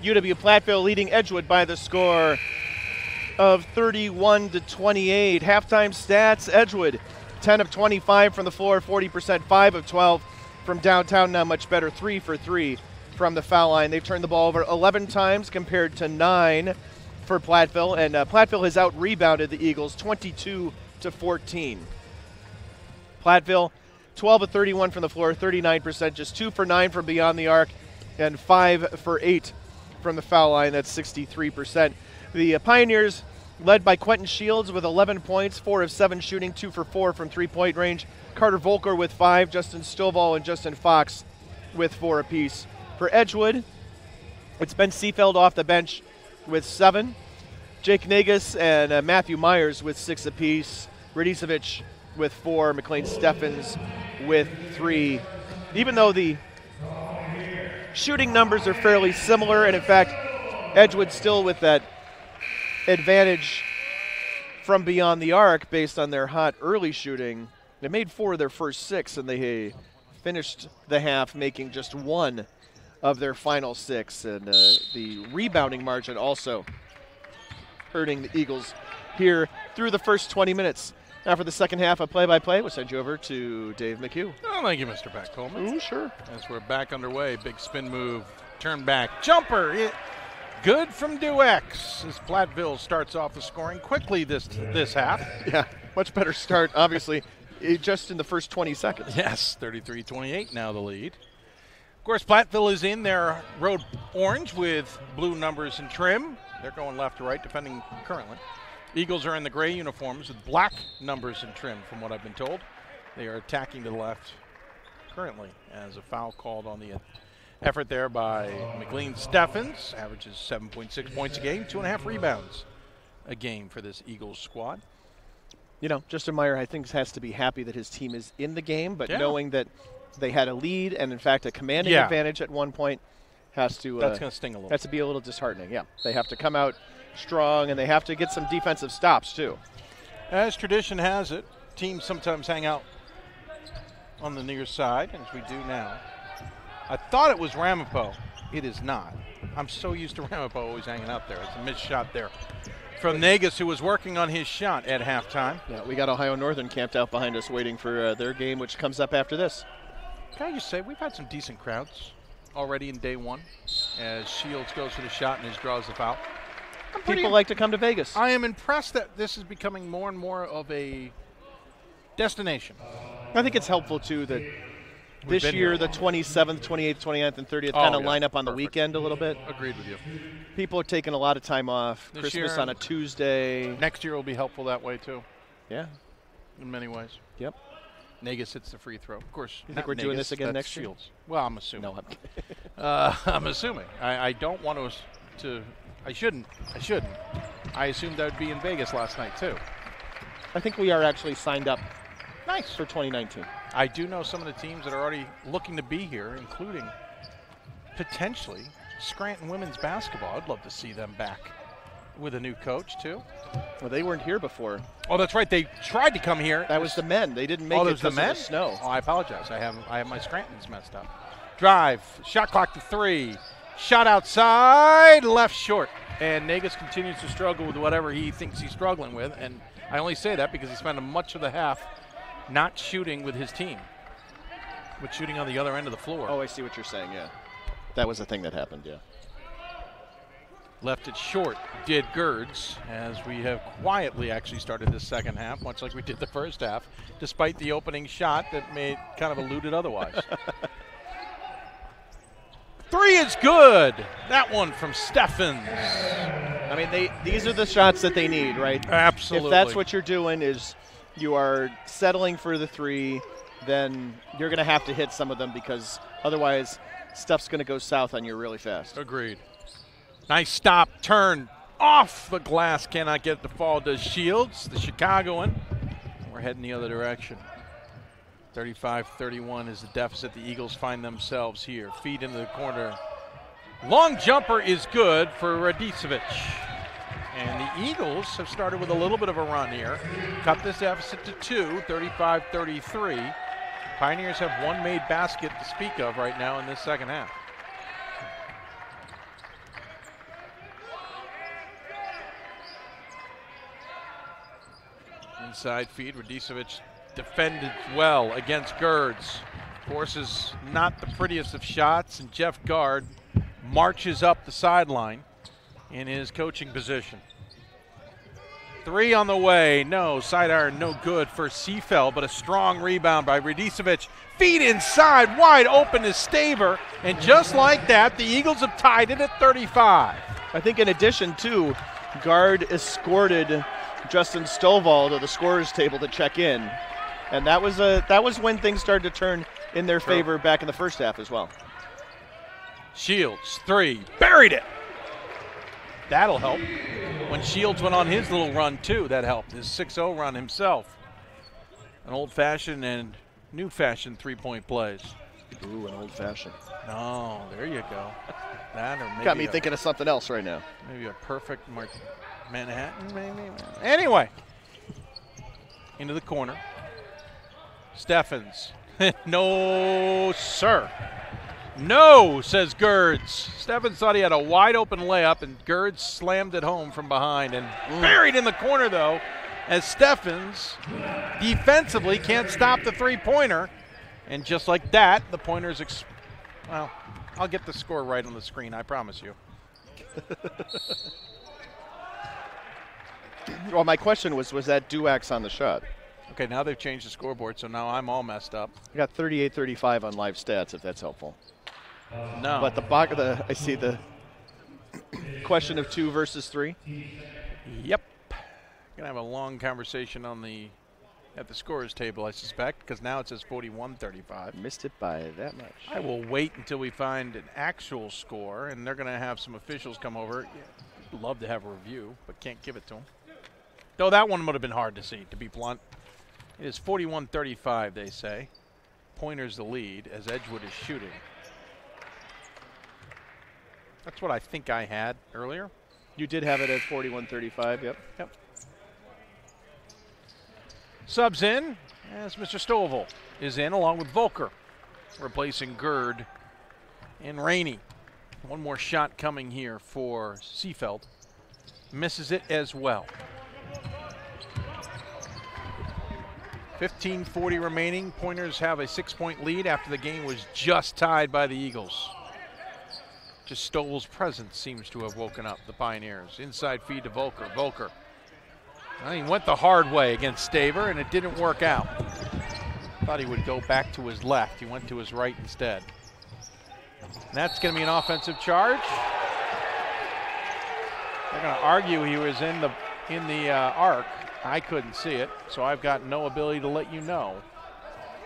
UW-Platteville leading Edgewood by the score of 31-28. Halftime stats, Edgewood 10 of 25 from the floor, 40%, 5 of 12 from downtown. Not much better, 3 for 3 from the foul line. They've turned the ball over 11 times compared to 9 for Platteville, and Platteville has out-rebounded the Eagles 22-14. Platteville 12 of 31 from the floor, 39%, just 2 for 9 from beyond the arc, and 5 for 8 from the foul line. That's 63%. The Pioneers led by Quentin Shields with 11 points, 4 of 7 shooting, 2 for 4 from three-point range. Carter Volker with 5, Justin Stovall and Justin Fox with 4 apiece. For Edgewood, it's Ben Seefeld off the bench with 7. Jake Nagus and Matthew Myers with 6 apiece. Radicevic with 4. McLean Steffens with 3. Even though the shooting numbers are fairly similar, and in fact, Edgewood still with that advantage from beyond the arc based on their hot early shooting. They made 4 of their first 6, and they finished the half making just 1 of their final 6. And the rebounding margin also hurting the Eagles here through the first 20 minutes. Now for the second half of play-by-play, we'll send you over to Dave McHugh. Oh, thank you, Mr. Beck Coleman. Ooh, sure. As we're back underway, big spin move, turn back, jumper. Good from Duex as Platteville starts off the scoring quickly this half. Yeah, much better start, obviously, just in the first 20 seconds. Yes, 33-28 now the lead. Of course, Platteville is in their road orange with blue numbers and trim. They're going left to right, defending currently. Eagles are in the gray uniforms with black numbers and trim, from what I've been told. They are attacking to the left currently as a foul called on the effort there by McLean Steffens. Averages 7.6 points a game, 2.5 rebounds a game for this Eagles squad. You know, Justin Meyer, I think, has to be happy that his team is in the game, but knowing that they had a lead and, in fact, a commanding advantage at one point has to that's going to sting a little. Has to be a little disheartening. Yeah, they have to come out strong, and they have to get some defensive stops too. As tradition has it, teams sometimes hang out on the near side, as we do now. I thought it was Ramapo. It is not. I'm so used to Ramapo always hanging out there. It's a missed shot there from Nagus, who was working on his shot at halftime. Yeah, we got Ohio Northern camped out behind us waiting for their game, which comes up after this. Can I just say, we've had some decent crowds already in day one as Shields goes for the shot and draws the foul. People like to come to Vegas. I am impressed that this is becoming more and more of a destination. I think it's helpful, too, that this year the 27th, 28th, 29th, and 30th kind of line up on the weekend a little bit. Agreed with you. People are taking a lot of time off. This Christmas year, on a Tuesday. Next year will be helpful that way, too. Yeah. In many ways. Yep. Nagus hits the free throw. Of course. You think we're doing this again next year? Well, I'm assuming. No, I'm assuming. I don't want to I shouldn't. I assumed that would be in Vegas last night, too. I think we are actually signed up nice for 2019. I do know some of the teams that are already looking to be here, including potentially Scranton women's basketball. I'd love to see them back with a new coach, too. Well, they weren't here before. Oh, that's right. They tried to come here. That was the men. They didn't make it because of the snow. Oh, I apologize. I have my Scrantons messed up. Drive. Shot clock to 3. Shot outside. Left short. And Nagus continues to struggle with whatever he thinks he's struggling with. And I only say that because he spent much of the half not shooting with his team, but shooting on the other end of the floor. Oh, I see what you're saying, yeah. That was the thing that happened, yeah. Left it short, did Gerds, as we have quietly actually started this second half, much like we did the first half, despite the opening shot that made kind of eluded otherwise. 3 is good. That one from Steffens. I mean, these are the shots that they need, right? Absolutely. If that's what you're doing is you are settling for the 3, then you're going to have to hit some of them because otherwise stuff's going to go south on you really fast. Agreed. Nice stop, turn off the glass. Cannot get it to fall. Does Shields, the Chicagoan. We're heading the other direction. 35-31 is the deficit the Eagles find themselves here. Feed into the corner. Long jumper is good for Radicevic. And the Eagles have started with a little bit of a run here. Cut this deficit to 2, 35-33. Pioneers have one made basket to speak of right now in this second half. Inside feed, Radicevic defended well against Gerds. Forces not the prettiest of shots, and Jeff Gard marches up the sideline in his coaching position. 3 on the way, no, side iron no good for Seafeld, but a strong rebound by Radicevic. Feed inside, wide open is Staver, and just like that, the Eagles have tied it at 35. I think in addition to, Gard escorted Justin Stovall to the scorer's table to check in, and that was when things started to turn in their favor back in the first half as well. Shields, 3, buried it. That'll help. When Shields went on his little run too, that helped. His 6-0 run himself. An old-fashioned and new-fashioned three-point plays. Ooh, an old-fashioned. Oh, there you go. That or maybe got me thinking of something else right now. Maybe a perfect Manhattan, maybe. Anyway, into the corner. Steffens. No, sir. No, says Gerds. Steffens thought he had a wide open layup, and Gerds slammed it home from behind and buried in the corner, though, as Steffens defensively can't stop the three-pointer. And just like that, the Pointers, well, I'll get the score right on the screen, I promise you. Well, my question was that Duax on the shot? Okay, now they've changed the scoreboard, so now I'm all messed up. I got 38-35 on live stats, if that's helpful. No. But I see the question of 2 versus 3. Yep. Gonna have a long conversation at the scorer's table, I suspect, because now it says 41-35. Missed it by that much. I will wait until we find an actual score, and they're gonna have some officials come over. Yeah, love to have a review, but can't give it to them. Though that one would have been hard to see, to be blunt. It is 41-35, they say. Pointers the lead as Edgewood is shooting. That's what I think I had earlier. You did have it at 41-35, yep. Subs in as Mr. Stovall is in along with Volker, replacing Gerd and Rainey. One more shot coming here for Seafeld. Misses it as well. 15:40 remaining. Pointers have a 6-point lead after the game was just tied by the Eagles. Just Stovall's presence seems to have woken up the Pioneers. Inside feed to Volker. Volker. Well, he went the hard way against Staver, and it didn't work out. Thought he would go back to his left. He went to his right instead. And that's going to be an offensive charge. They're going to argue he was in the arc. I couldn't see it, so I've got no ability to let you know.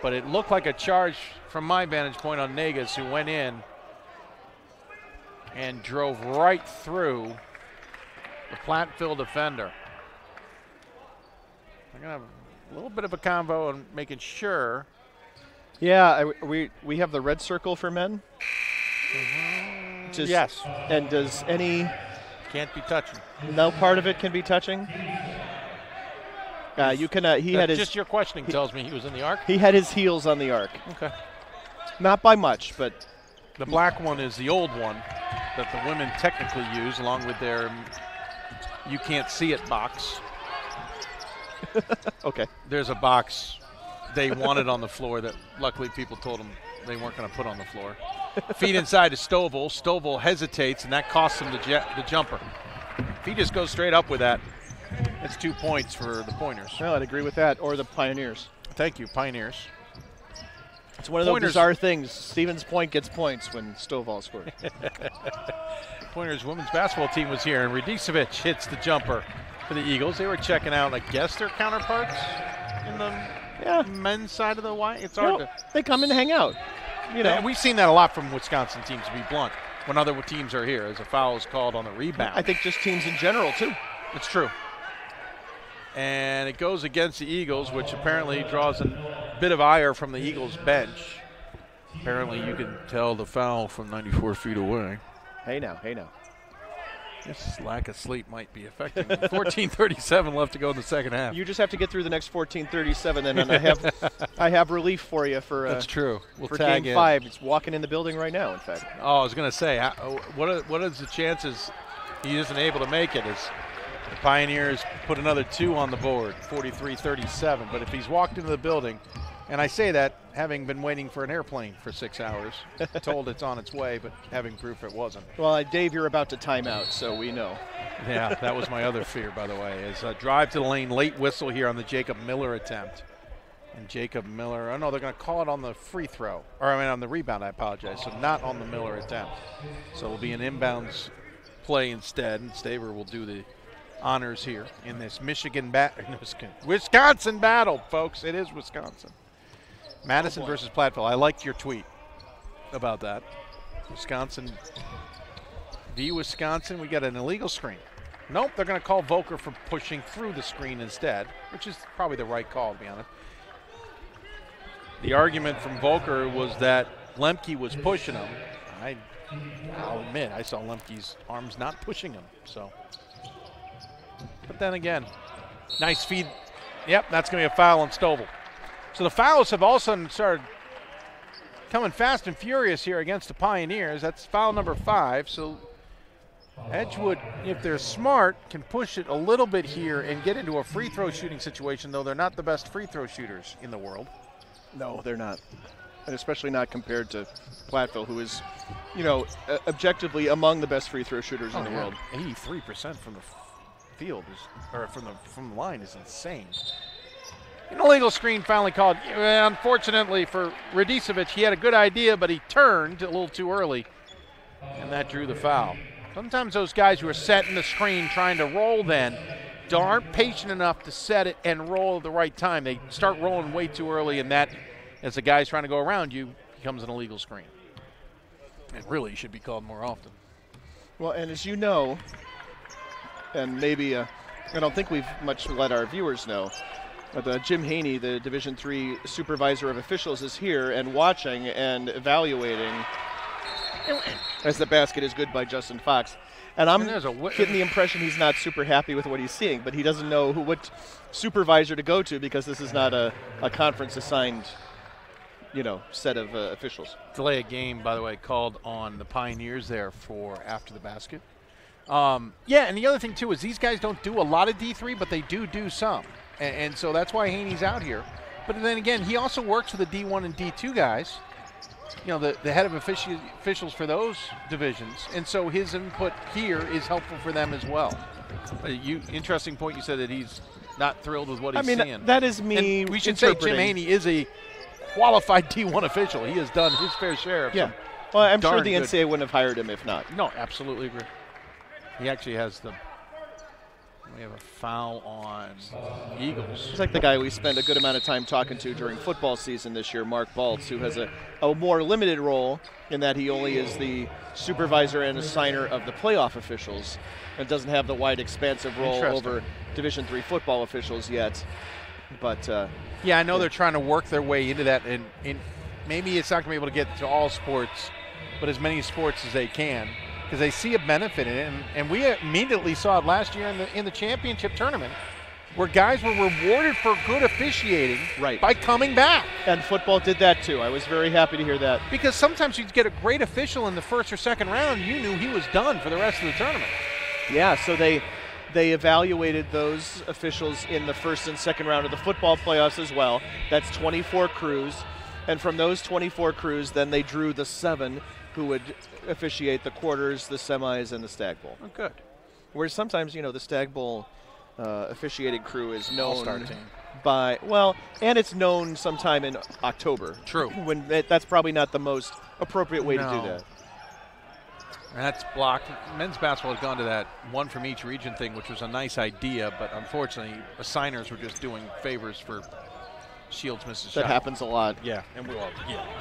But it looked like a charge from my vantage point on Negas, who went in and drove right through the Platteville defender. They're going to have a little bit of a convo on making sure. Yeah, we have the red circle for men. Yes. And does any... Can't be touching. No part of it can be touching? You can. He had his. Just your questioning tells me he was in the arc. He had his heels on the arc. Okay. Not by much, but the black one is the old one that the women technically use, along with their "you can't see it" box. Okay. There's a box they wanted on the floor that luckily people told them they weren't going to put on the floor. Feed inside to Stovall. Stovall hesitates, and that costs him the jumper. If he just goes straight up with that, it's 2 points for the Pointers. Well, I'd agree with that, or the Pioneers. Thank you, Pioneers. It's one of those bizarre things. Stevens Point gets points when Stovall scores. Pointers women's basketball team was here, and Radicevic hits the jumper for the Eagles. They were checking out, I guess, their counterparts in the men's side of the Y. It's hard to. They come and hang out. You know, and we've seen that a lot from Wisconsin teams, to be blunt. When other teams are here, as a foul is called on the rebound. I think just teams in general, too. It's true. And it goes against the Eagles, which apparently draws a bit of ire from the Eagles bench. Apparently you can tell the foul from 94 feet away. Hey now, hey now. This lack of sleep might be affecting me. 14:37 left to go in the second half. You just have to get through the next 14:37, then, and I have relief for you for. That's true. We'll for tag Game in. 5. It's walking in the building right now. In fact. Oh, I was going to say, what is the chances he isn't able to make it? As the Pioneers put another 2 on the board, 43-37. But if he's walked into the building, and I say that having been waiting for an airplane for 6 hours, told it's on its way, but having proof it wasn't. Well, Dave, you're about to time out, so we know. Yeah, that was my other fear, by the way, is a drive to the lane, late whistle here on the Jacob Miller attempt. And Jacob Miller, oh no, they're going to call it on the free throw, or I mean on the rebound, I apologize, so not on the Miller attempt. So it'll be an inbounds play instead, and Staver will do the honors here in this Wisconsin battle, folks. It is Wisconsin. Madison versus Platteville. I liked your tweet about that. Wisconsin v. Wisconsin. We got an illegal screen. Nope, they're going to call Volker for pushing through the screen instead, which is probably the right call, to be honest. The argument from Volker was that Lemke was pushing him. I'll admit, I saw Lemke's arms not pushing him. So, but then again, nice feed. Yep, that's going to be a foul on Stovall. So the fouls have all of a sudden started coming fast and furious here against the Pioneers. That's foul number 5. So Edgewood, if they're smart, can push it a little bit here and get into a free throw shooting situation, though they're not the best free throw shooters in the world. No, they're not. And especially not compared to Platteville, who is, objectively among the best free throw shooters in the world. 83% from the field from the line is insane. An illegal screen finally called. Unfortunately for Radicevic, he had a good idea, but he turned a little too early, and that drew the foul. Sometimes those guys who are setting the screen trying to roll then aren't patient enough to set it and roll at the right time. They start rolling way too early, and that, as the guy's trying to go around you, becomes an illegal screen. It really should be called more often. Well, and as you know, and maybe I don't think we've much let our viewers know, but Jim Haney, the Division III supervisor of officials, is here and watching and evaluating as the basket is good by Justin Fox. And I'm getting the impression he's not super happy with what he's seeing, but he doesn't know what supervisor to go to because this is not a conference-assigned, set of officials. Delay of game, by the way, called on the Pioneers there for after the basket. Yeah, and the other thing, too, is these guys don't do a lot of D3, but they do some. And so that's why Haney's out here. But then again, he also works with the D1 and D2 guys, the head of officials for those divisions. And so his input here is helpful for them as well. Interesting point, you said that he's not thrilled with what he's seeing. That is me. And we should say Jim Haney is a qualified D1 official. He has done his fair share of some Well, I'm sure the NCAA wouldn't have hired him if not. No, absolutely agree. He actually has we have a foul on Eagles. It's like the guy we spent a good amount of time talking to during football season this year, Mark Baltz, who has a more limited role in that he only is the supervisor and assigner of the playoff officials and doesn't have the wide, expansive role over Division III football officials yet. But yeah, I know they're trying to work their way into that, and maybe it's not going to be able to get to all sports, but as many sports as they can, because they see a benefit in it. And we immediately saw it last year in the championship tournament, where guys were rewarded for good officiating by coming back. And football did that too. I was very happy to hear that. Because sometimes you'd get a great official in the first or second round, you knew he was done for the rest of the tournament. Yeah, so they evaluated those officials in the first and second round of the football playoffs as well. That's 24 crews. And from those 24 crews, then they drew the 7 who would officiate the quarters, the semis, and the Stag Bowl. Oh, good. Whereas sometimes, the Stag Bowl officiating crew is known All-star team. by, and it's known sometime in October. True. When that's probably not the most appropriate way to do that. And that's blocked. Men's basketball has gone to that one from each region thing, which was a nice idea, but unfortunately, assigners were just doing favors for Shields misses That happens a lot. Yeah, and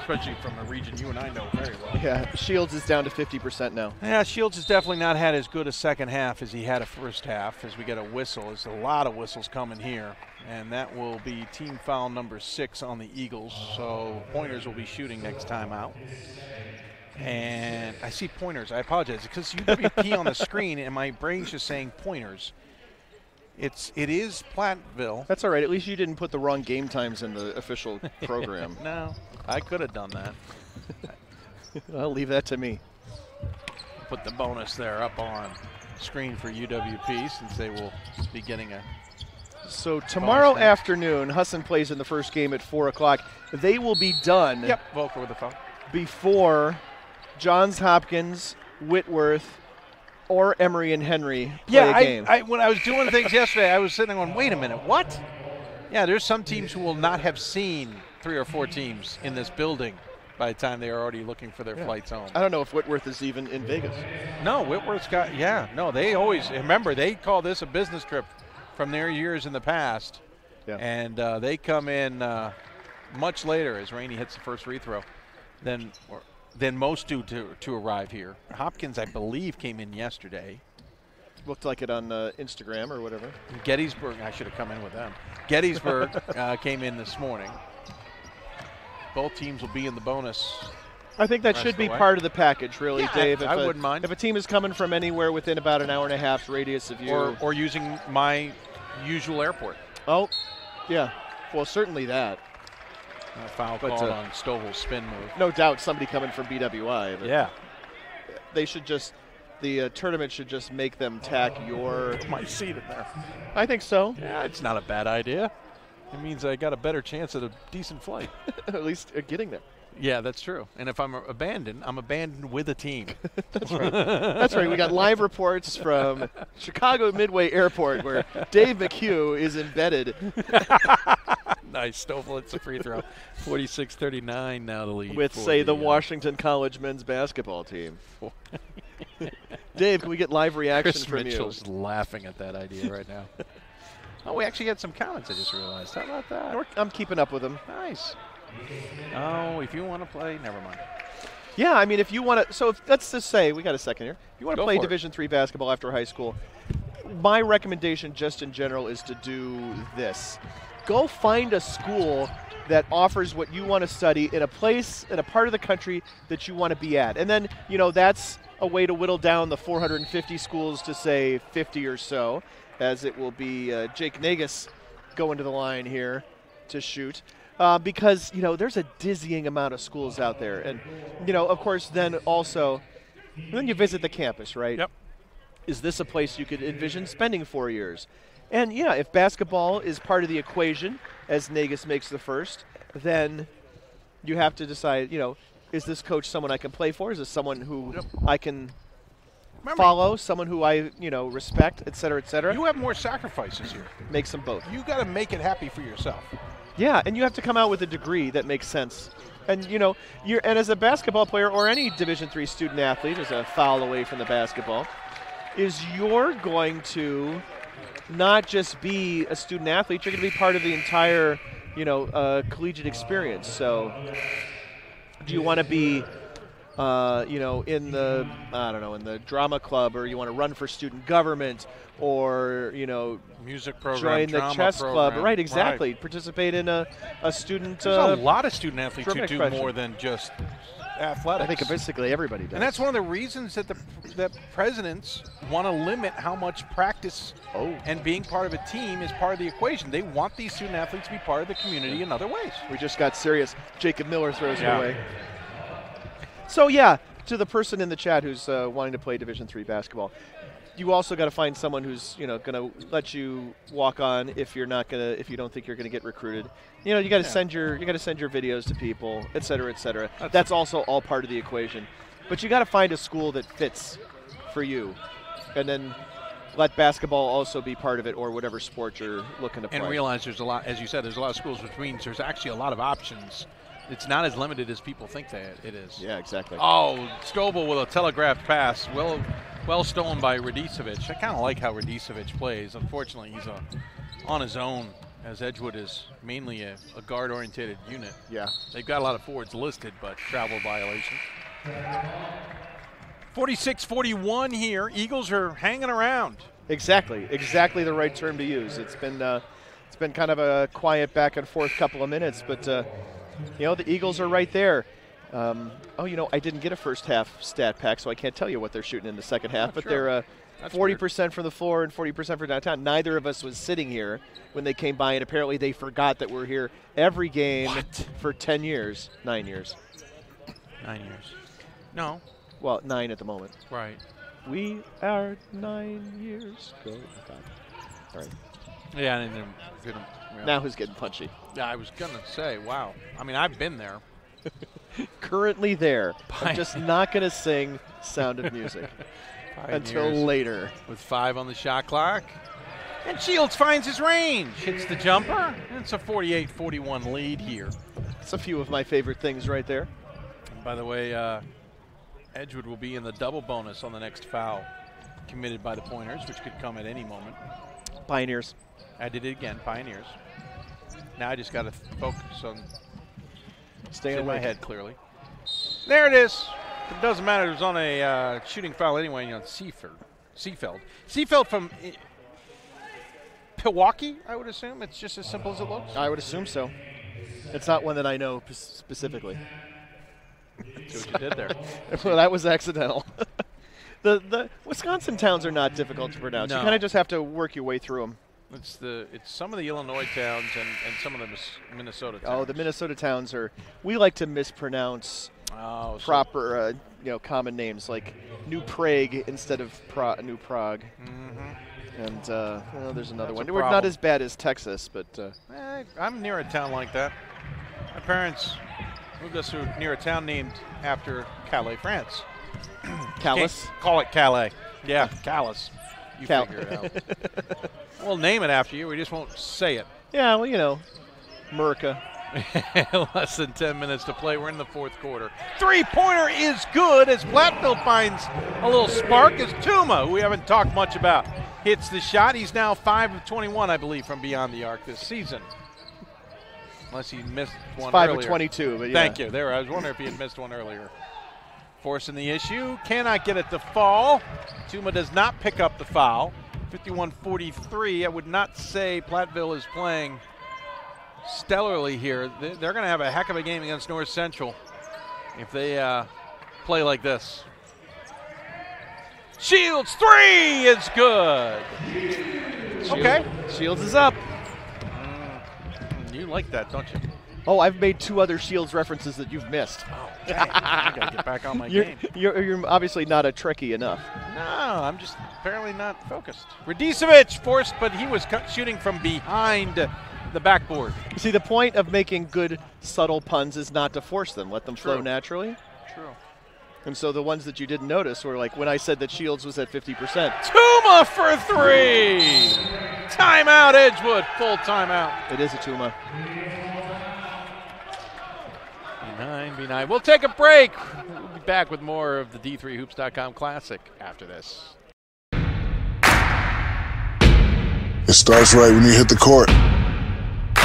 especially from a region you and I know very well. Yeah, Shields is down to 50% now. Yeah, Shields has definitely not had as good a second half as he had a first half. As we get a whistle, there's a lot of whistles coming here, and that will be team foul number 6 on the Eagles. So Pointers will be shooting next time out. And I see pointers. I apologize because UWP on the screen and my brain's just saying pointers. It is Platteville. That's all right. At least you didn't put the wrong game times in the official program. No, I could have done that. I'll leave that to me. Put the bonus there up on screen for UWP since they will be getting a. So tomorrow afternoon, Husson plays in the first game at 4 o'clock. They will be done. Yep, Volker with the foul. Before Johns Hopkins, Whitworth, or Emory and Henry play a game. When I was doing things yesterday, I was sitting there going, wait a minute, what? Yeah, there's some teams who will not have seen 3 or 4 teams in this building by the time they are already looking for their flights home. I don't know if Whitworth is even in Vegas. No, Whitworth's got, they always, remember, they call this a business trip from their years in the past. Yeah. And they come in much later as Rainey hits the first free throw than most do to arrive here. Hopkins, I believe, came in yesterday. Looked like it on Instagram or whatever. Gettysburg, I should have come in with them. Gettysburg came in this morning. Both teams will be in the bonus. I think that should be part of the package, really, Dave. I wouldn't mind. If a team is coming from anywhere within about an hour and a half's radius of you. Or using my usual airport. Oh, yeah. Well, certainly that. A foul called on Stovall's spin move. No doubt somebody coming from BWI. But yeah. They should just, the tournament should just make them tack your. My seat in there. I think so. Yeah, it's not a bad idea. It means I got a better chance at a decent flight. At least getting there. Yeah, that's true. And if I'm abandoned with a team. That's right. That's right. We got live reports from Chicago Midway Airport where Dave McHugh is embedded. Nice. Stovall hits a free throw. 46-39 now the lead. With, say, the Washington College men's basketball team. Dave, can we get live reaction from Mitchell's laughing at that idea right now. Oh, we actually had some comments, I just realized. How about that? I'm keeping up with them. Nice. Oh, if you want to play, never mind. Yeah, I mean, if you want to, so let's just say, we got a second here. If you want to play Division III basketball after high school, my recommendation just in general is to do this. Go find a school that offers what you want to study in a place, in a part of the country that you want to be at. And then, that's a way to whittle down the 450 schools to, say, 50 or so, as it will be Jake Nagus going to the line here to shoot. Because, there's a dizzying amount of schools out there. And, of course, then you visit the campus, right? Yep. Is this a place you could envision spending 4 years? And, yeah, if basketball is part of the equation, as Nagus makes the first, then you have to decide, is this coach someone I can play for? Is this someone who I can follow, someone who I, respect, et cetera, et cetera? You have more sacrifices here. Makes them both. You got to make it happy for yourself. Yeah, and you have to come out with a degree that makes sense. And, and as a basketball player or any Division III student athlete, as a foul away from the basketball, is you're going to not just be a student athlete, you're going to be part of the entire, collegiate experience. So do you want to be, in the, in the drama club, or you want to run for student government, or, music program, join the chess program. club. Right, exactly. Right. Participate in a student. There's a lot of student athletes who do more than just athletics. I think basically everybody does. And that's one of the reasons that that presidents want to limit how much practice and being part of a team is part of the equation. They want these student athletes to be part of the community in other ways. We just got serious. Jacob Miller throws it away. So, yeah, to the person in the chat who's wanting to play Division III basketball, you also got to find someone who's, going to let you walk on if you don't think you're going to get recruited. You got to send your videos to people, et cetera, et cetera. That's also all part of the equation. But you got to find a school that fits for you, and then let basketball also be part of it, or whatever sport you're looking to play. And realize there's a lot, as you said, there's a lot of schools, which means there's actually a lot of options. It's not as limited as people think that it is. Yeah, exactly. Oh, Stovall with a telegraphed pass. Well stolen by Radicevic. I kind of like how Radicevic plays. Unfortunately, he's on his own, as Edgewood is mainly a guard-oriented unit. Yeah. They've got a lot of forwards listed, but travel violation. 46-41 here. Eagles are hanging around. Exactly the right term to use. It's been kind of a quiet back and forth couple of minutes, but the Eagles are right there. Oh, you know, I didn't get a first half stat pack, so I can't tell you what they're shooting in the second half. But sure. they're 40% from the floor and 40% for downtown. Neither of us was sitting here when they came by, and apparently they forgot that we're here every game for 10 years. 9 years. 9 years. No. Well, 9 at the moment. Right. We are 9 years. Go. All right. Yeah, and then now who's getting punchy? Yeah, I was going to say, wow. I mean, I've been there. Currently there. I'm just not going to sing Sound of Music until later. With 5 on the shot clock. And Shields finds his range. Hits the jumper. It's a 48-41 lead here. It's a few of my favorite things right there. And by the way, Edgewood will be in the double bonus on the next foul committed by the Pointers, which could come at any moment. Pioneers. I did it again, Pioneers. Now I just got to focus on staying in my head clearly. There it is. It doesn't matter. It was on a shooting foul anyway on Seafeld. Seafeld from Milwaukee, I would assume. It's just as simple as it looks. I would assume so. It's not one that I know specifically. See what you did there. Well, that was accidental. The Wisconsin towns are not difficult to pronounce. No. You kind of just have to work your way through them. It's some of the Illinois towns and some of the Minnesota towns. Oh, the Minnesota towns are. We like to mispronounce proper, common names like New Prague instead of New Prague. Mm-hmm. And there's another one. We're not as bad as Texas, but I'm near a town like that. My parents moved us to near a town named after Calais, France. Calais? Call it Calais. Yeah, Calais. You figure it out. We'll name it after you. We just won't say it. Yeah, well, Murica. Less than 10 minutes to play. We're in the fourth quarter. Three-pointer is good as Platteville finds a little spark as Tuma, who we haven't talked much about, hits the shot. He's now 5 of 21, I believe, from beyond the arc this season. Unless he missed one 5 earlier. of 22, but yeah. Thank you. There, I was wondering if he had missed one earlier. Forcing the issue. Cannot get it to fall. Tuma does not pick up the foul. 51-43. I would not say Platteville is playing stellarly here. They're going to have a heck of a game against North Central if they play like this. Shields 3 is good. Okay. Shields is up. You like that, don't you? Oh, I've made 2 other Shields references that you've missed. Oh, dang. I got to get back on my game. You're obviously not a Trekkie enough. No, I'm just apparently not focused. Radicevic forced, but he was shooting from behind the backboard. You see, the point of making good, subtle puns is not to force them. Let them flow naturally. True. And so the ones that you didn't notice were like when I said that Shields was at 50%. Tuma for 3. Timeout, Edgewood. Full timeout. It is a Tuma. B9. We'll take a break. We'll be back with more of the D3Hoops.com Classic after this. It starts right when you hit the court.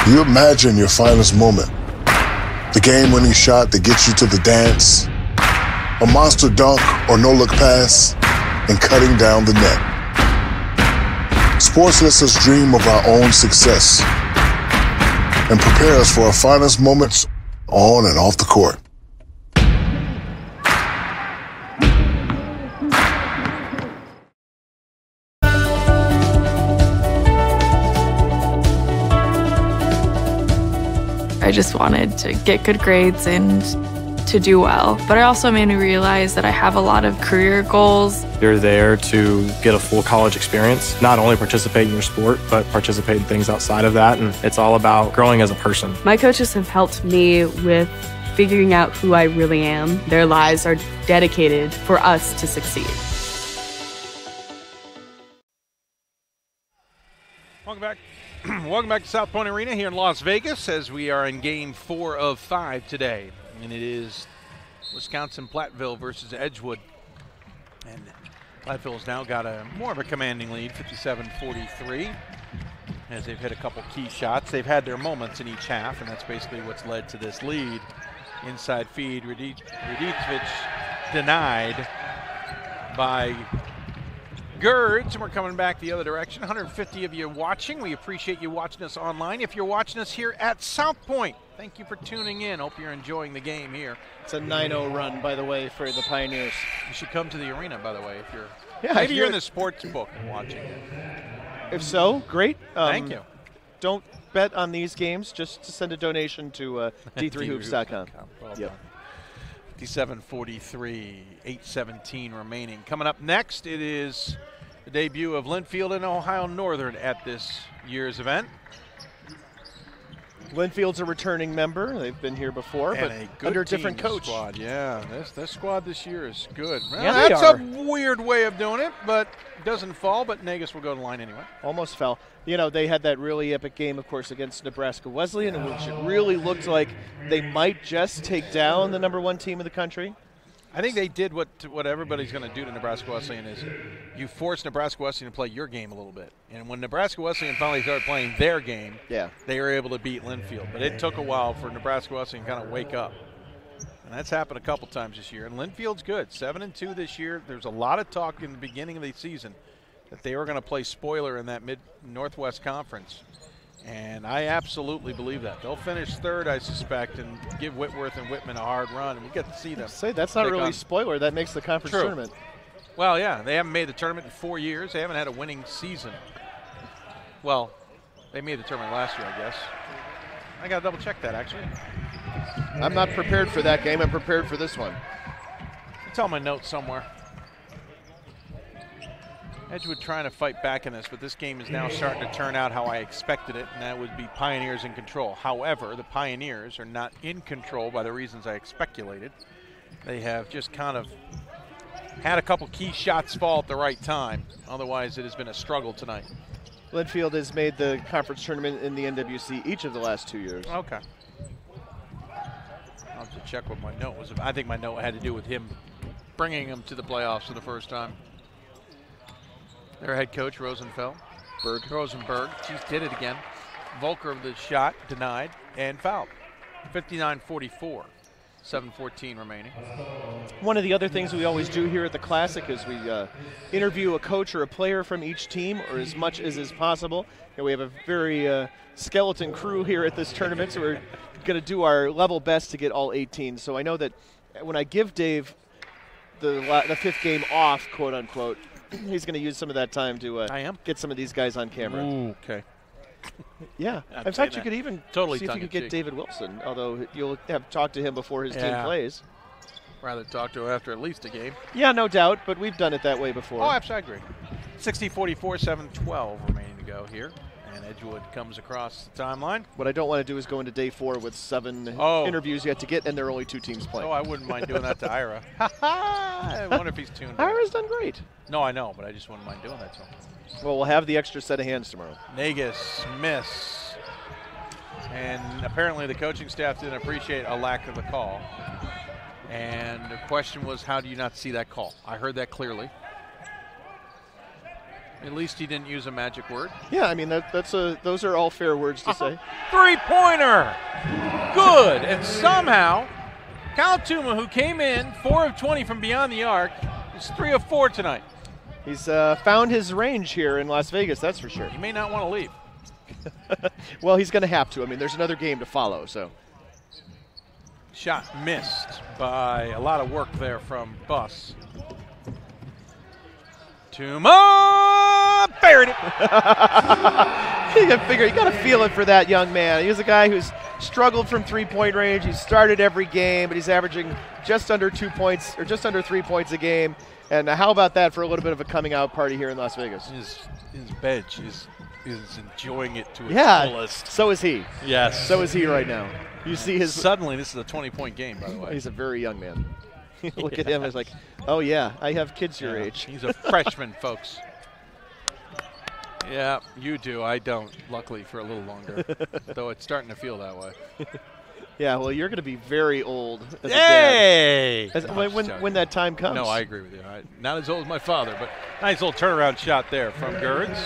You imagine your finest moment. The game-winning shot that gets you to the dance. A monster dunk or no-look pass. And cutting down the net. Sports lets us dream of our own success. And prepare us for our finest moments on and off the court. I just wanted to get good grades and to do well. But it also made me realize that I have a lot of career goals. You're there to get a full college experience, not only participate in your sport, but participate in things outside of that. And it's all about growing as a person. My coaches have helped me with figuring out who I really am. Their lives are dedicated for us to succeed. Welcome back. Welcome back to South Point Arena here in Las Vegas as we are in game 4 of 5 today. And it is Wisconsin-Platteville versus Edgewood. And Platteville's now got more of a commanding lead, 57-43, as they've hit a couple key shots. They've had their moments in each half, and that's basically what's led to this lead. Inside feed, Radicevic denied by Girds, and we're coming back the other direction. 150 of you watching. We appreciate you watching us online. If you're watching us here at South Point, thank you for tuning in. Hope you're enjoying the game here. It's a 9-0 run, by the way, for the Pioneers. You should come to the arena, by the way, if you're maybe you're in the sports book and watching it. If so, great. Thank you. Don't bet on these games. Just to send a donation to d3hoops.com. Well done. 57-43, 8:17 remaining. Coming up next, it is the debut of Linfield and Ohio Northern at this year's event. Linfield's a returning member. They've been here before, and but a good under a different coach. Squad. Yeah, this squad this year is good. Well, Yeah, that's a weird way of doing it, but it doesn't fall, but Negus will go to the line anyway. Almost fell. You know, they had that really epic game, of course, against Nebraska Wesleyan, in which it really looked like they might just take down the #1 team in the country. I think they did what everybody's going to do to Nebraska Wesleyan is you force Nebraska Wesleyan to play your game a little bit. And when Nebraska Wesleyan finally started playing their game, they were able to beat Linfield. But it took a while for Nebraska Wesleyan to kind of wake up. And that's happened a couple times this year. And Linfield's good, 7-2 this year. There's a lot of talk in the beginning of the season that they were going to play spoiler in that Mid-Northwest Conference. And I absolutely believe that. They'll finish third, I suspect, and give Whitworth and Whitman a hard run, and we get to see them. Say that's not really spoiler. That makes the conference tournament. Well, yeah, they haven't made the tournament in 4 years. They haven't had a winning season. Well, they made the tournament last year, I guess. I got to double-check that, actually. I'm not prepared for that game. I'm prepared for this one. It's on my notes somewhere. Edgewood trying to fight back in this, but this game is now starting to turn out how I expected it, and that would be Pioneers in control. However, the Pioneers are not in control by the reasons I speculated. They have just kind of had a couple key shots fall at the right time. Otherwise, it has been a struggle tonight. Linfield has made the conference tournament in the NWC each of the last 2 years. Okay. I'll have to check what my note was. I think my note had to do with him bringing them to the playoffs for the first time. Their head coach, Rosenberg. She did it again. Volker of the shot, denied, and fouled. 59-44, 7:14 remaining. One of the other things we always do here at the Classic is we interview a coach or a player from each team, or as much as is possible. And we have a very skeleton crew here at this tournament, so we're going to do our level best to get all 18. So I know that when I give Dave the fifth game off, quote unquote, he's going to use some of that time to get some of these guys on camera. Ooh, okay. Yeah. In fact, you could even see if you could get David Wilson, although you'll have to talk to him before his team plays. Rather talk to him after at least a game. Yeah, no doubt, but we've done it that way before. Oh, absolutely, I agree. 60-44, 7:12 remaining to go here. And Edgewood comes across the timeline. What I don't want to do is go into day 4 with 7 interviews yet to get, and there are only 2 teams playing. Oh, I wouldn't mind doing that to Ira. I wonder if he's tuned in. Ira's done great. No, I know, but I just wouldn't mind doing that to him. Well, we'll have the extra set of hands tomorrow. Negus, miss. And apparently the coaching staff didn't appreciate a lack of the call. And the question was, how do you not see that call? I heard that clearly. At least he didn't use a magic word. Yeah, I mean, those are all fair words to say. Three-pointer! Good! And somehow, Kyle Tuma, who came in 4 of 20 from beyond the arc, is 3 of 4 tonight. He's found his range here in Las Vegas, that's for sure. He may not want to leave. Well, he's going to have to. I mean, there's another game to follow, so. Shot missed by a lot of work there from Buss. Tuma buried it. You got to feel it for that young man. He was a guy who's struggled from three-point range. He's started every game, but he's averaging just under 2 points or just under 3 points a game. And how about that for a little bit of a coming-out party here in Las Vegas? His bench is enjoying it to its fullest. So is he. Yes. So is he right now. You see his. Suddenly, this is a 20-point game, by the way. He's a very young man. Look at him. It's like, oh, yeah, I have kids your age. He's a freshman, folks. Yeah, you do. I don't, luckily, for a little longer. Though it's starting to feel that way. Yeah, well, you're going to be very old as a dad. When that time comes. No, I agree with you. Not as old as my father, but nice little turnaround shot there from Gerds.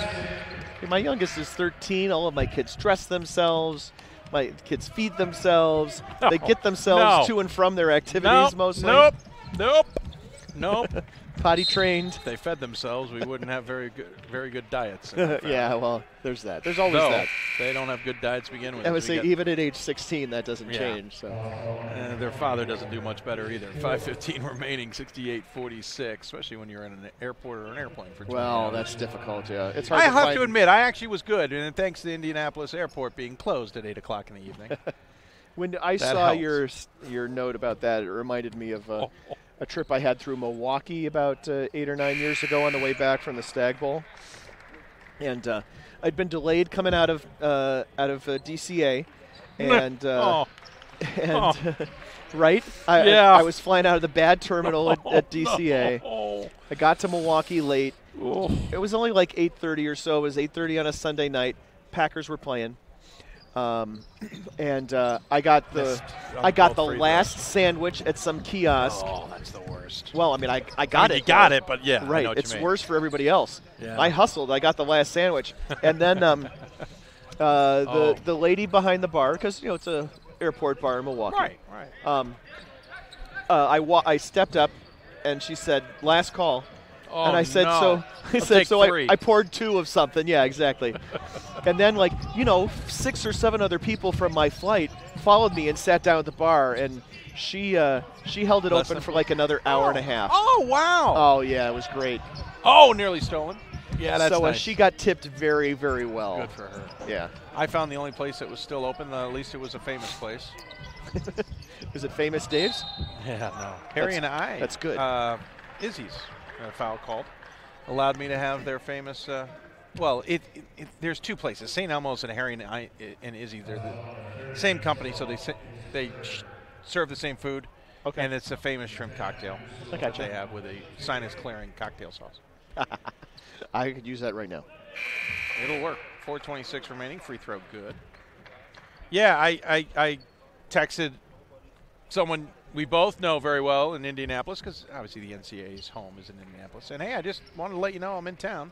My youngest is 13. All of my kids dress themselves. My kids feed themselves. They get themselves to and from their activities mostly. Nope. potty trained. If they fed themselves, we wouldn't have very good diets. Yeah, well, there's that. There's always that. They don't have good diets to begin with. I would say even at age 16, that doesn't change. So their father doesn't do much better either. 5:15 remaining, 68-46, especially when you're in an airport or an airplane for 20 hours. That's difficult, yeah. It's hard I to have to admit, I actually was good, and thanks to Indianapolis Airport being closed at 8 o'clock in the evening. When I saw your note about that, it reminded me of a trip I had through Milwaukee about 8 or 9 years ago on the way back from the Stag Bowl. And I'd been delayed coming out of DCA, and right, I was flying out of the bad terminal at DCA. No. I got to Milwaukee late. It was only like 8:30 or so. It was 8:30 on a Sunday night. Packers were playing. And I got the last sandwich at some kiosk. Oh, that's the worst. Well, I mean, I got it. You got it, but yeah, right. I know what It's you mean. worse for everybody else. Yeah. I hustled. I got the last sandwich, and then the lady behind the bar, because it's a airport bar in Milwaukee. Right. I stepped up, and she said, "Last call." Oh, and I said, no. I poured 2 of something. Yeah, exactly. And then, 6 or 7 other people from my flight followed me and sat down at the bar, and she held it open for another hour and a half. Oh, wow. Oh, yeah, it was great. Oh, nearly stolen. Yeah, that's so nice. She got tipped very, very well. Good for her. Yeah. I found the only place that was still open, at least it was a famous place. Was it Famous Dave's? Yeah, no. Harry and I. That's good. Izzy's. Foul called, allowed me to have their famous. There's 2 places: St. Elmo's and Harry and Izzy. They're the same company, so they serve the same food. Okay. And it's a famous shrimp cocktail that they have with a sinus clearing cocktail sauce. I could use that right now. It'll work. 4:26 remaining. Free throw good. Yeah, I texted someone we both know very well in Indianapolis, because obviously the NCAA's home is in Indianapolis. And hey, I just wanted to let you know I'm in town.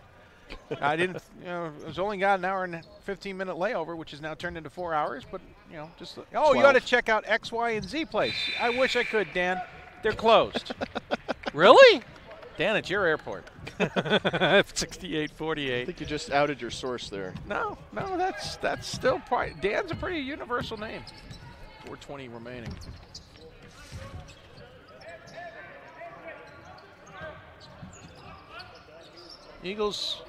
I didn't, it was only got an hour and 15-minute layover, which is now turned into 4 hours. But you ought to check out X, Y, and Z place. I wish I could, Dan. They're closed. Really? Dan, it's your airport. 68-48. I think you just outed your source there. No, that's still Dan's a pretty universal name. 4:20 remaining. Eagles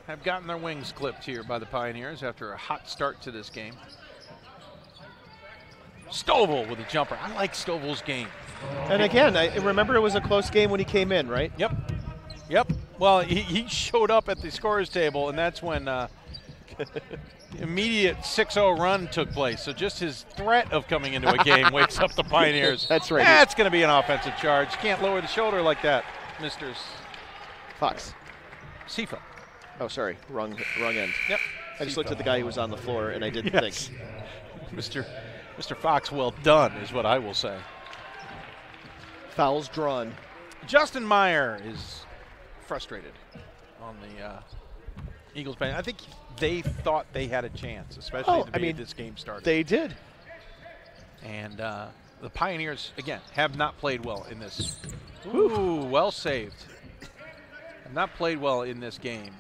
have gotten their wings clipped here by the Pioneers after a hot start to this game. Stovall with a jumper. I like Stovall's game. And again, I remember it was a close game when he came in, right? Yep. Well, he showed up at the scorer's table, and that's when immediate 6-0 run took place. So just his threat of coming into a game wakes up the Pioneers. That's right. That's going to be an offensive charge. Can't lower the shoulder like that, Mr. Fox. Sifa. Oh, sorry. Wrong end. Yep. I just looked at the guy who was on the floor, and I didn't think. Mr. Fox, well done, is what I will say. Fouls drawn. Justin Meyer is frustrated on the Eagles bench. I think they thought they had a chance, especially this game started. They did. And the Pioneers, again, have not played well in this. Ooh, well saved. Have not played well in this game.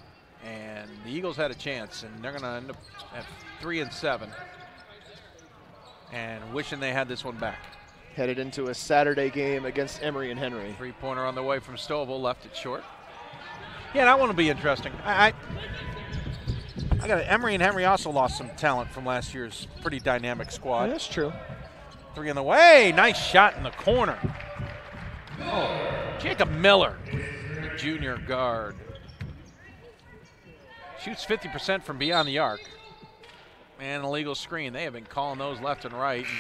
And the Eagles had a chance, and they're going to end up at 3-7 and wishing they had this one back. Headed into a Saturday game against Emory and Henry. 3-pointer on the way from Stovall, left it short. Yeah, that one will be interesting. I got it. Emory and Henry also lost some talent from last year's pretty dynamic squad. Yeah, that's true. 3 on the way. Nice shot in the corner. Oh, Jacob Miller, the junior guard. Shoots 50% from beyond the arc. And a legal screen. They have been calling those left and right. And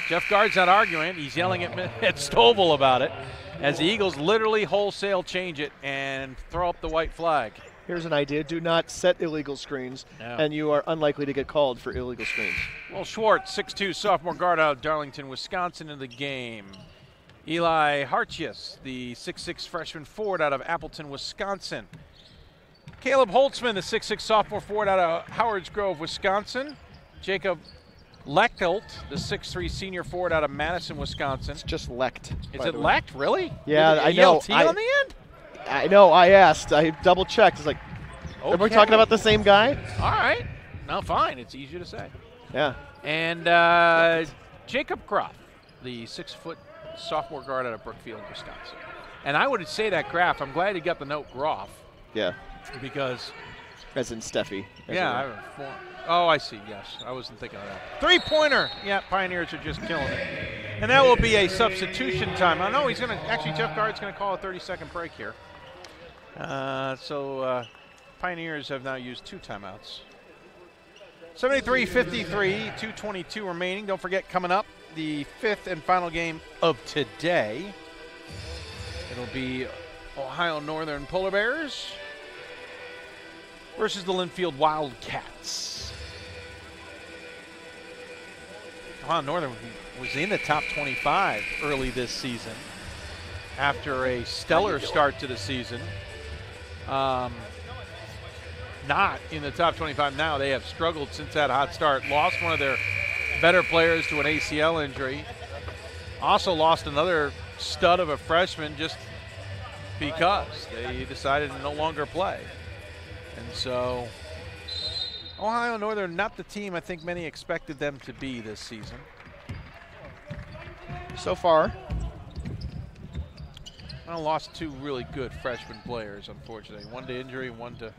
Jeff Guard's not arguing. He's yelling at Stovall about it as the Eagles literally wholesale change it and throw up the white flag. Here's an idea. Do not set illegal screens, and you are unlikely to get called for illegal screens. Well, Schwartz, 6'2", sophomore guard out of Darlington, Wisconsin, in the game. Eli Hartius, the 6'6" freshman forward out of Appleton, Wisconsin. Caleb Holtzman, the 6'6" sophomore forward out of Howards Grove, Wisconsin. Jacob Lechtelt, the 6'3" senior forward out of Madison, Wisconsin. It's just Lecht. Is it Lecht, really? Yeah, With I know. ELT on the end? I know. I asked. I double checked. It's like, are we talking about the same guy? All right. No, fine. It's easier to say. Yeah. And Jacob Groff, the 6-foot sophomore guard out of Brookfield, Wisconsin. And I would say that Graff. I'm glad he got the note Groff. Yeah. Because. As in Steffi. Yeah. I see. Yes. I wasn't thinking of that. 3-pointer. Yeah, Pioneers are just killing it. And that will be a substitution time. I know he's going to. Actually, Jeff Guard's going to call a 30-second break here. So Pioneers have now used 2 timeouts. 73-53, 2:22 remaining. Don't forget, coming up, the 5th and final game of today. It'll be Ohio Northern Polar Bears versus the Linfield Wildcats. Ohio Northern was in the top 25 early this season after a stellar start to the season. Not in the top 25 now. They have struggled since that hot start. Lost one of their better players to an ACL injury. Also lost another stud of a freshman just because they decided to no longer play. And so Ohio Northern, not the team I think many expected them to be this season. So far. Well, lost 2 really good freshman players, unfortunately. One to injury, one to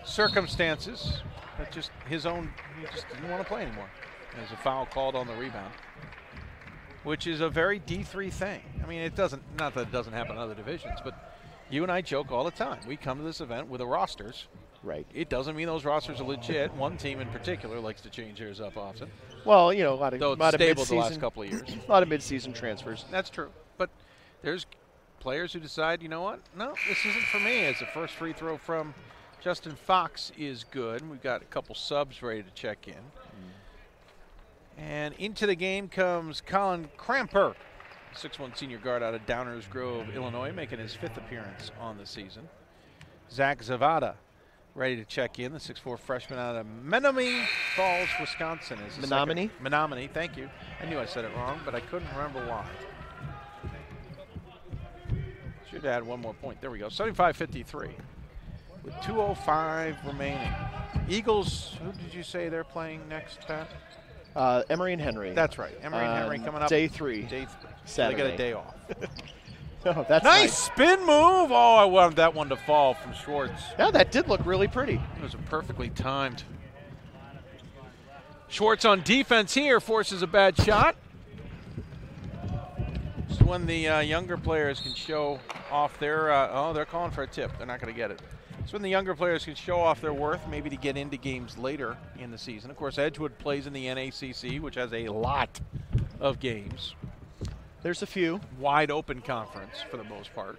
circumstances. But just his own, he just didn't want to play anymore. There's a foul called on the rebound, which is a very D3 thing. I mean, it doesn't, not that it doesn't happen in other divisions, but you and I joke all the time. We come to this event with the rosters. Right. It doesn't mean those rosters are legit. One team in particular likes to change theirs up often. Well, you know, a lot of stable the last couple of years. A lot of mid-season transfers. That's true. But there's players who decide, you know what? No, this isn't for me. As the first free throw from Justin Fox is good. We've got a couple subs ready to check in. And into the game comes Colin Cramper, 6'1" senior guard out of Downers Grove, Illinois, making his 5th appearance on the season. Zach Zavada ready to check in, the 6'4" freshman out of Menominee Falls, Wisconsin. Menominee, thank you. I knew I said it wrong, but I couldn't remember why. Should add one more point. There we go, 75-53 with 2:05 remaining. Eagles, who did you say they're playing next, Pat? Emory and Henry. That's right. Emory and Henry coming up. Day 3. Saturday. They got a day off. Oh, that's nice spin move. Oh, I wanted that one to fall from Schwartz. Yeah, that did look really pretty. It was perfectly timed. Schwartz on defense here forces a bad shot. It's when the younger players can show off their, they're calling for a tip. They're not going to get it. It's when the younger players can show off their worth, maybe to get into games later in the season. Of course, Edgewood plays in the NACC, which has a lot of games. There's a few. Wide open conference for the most part.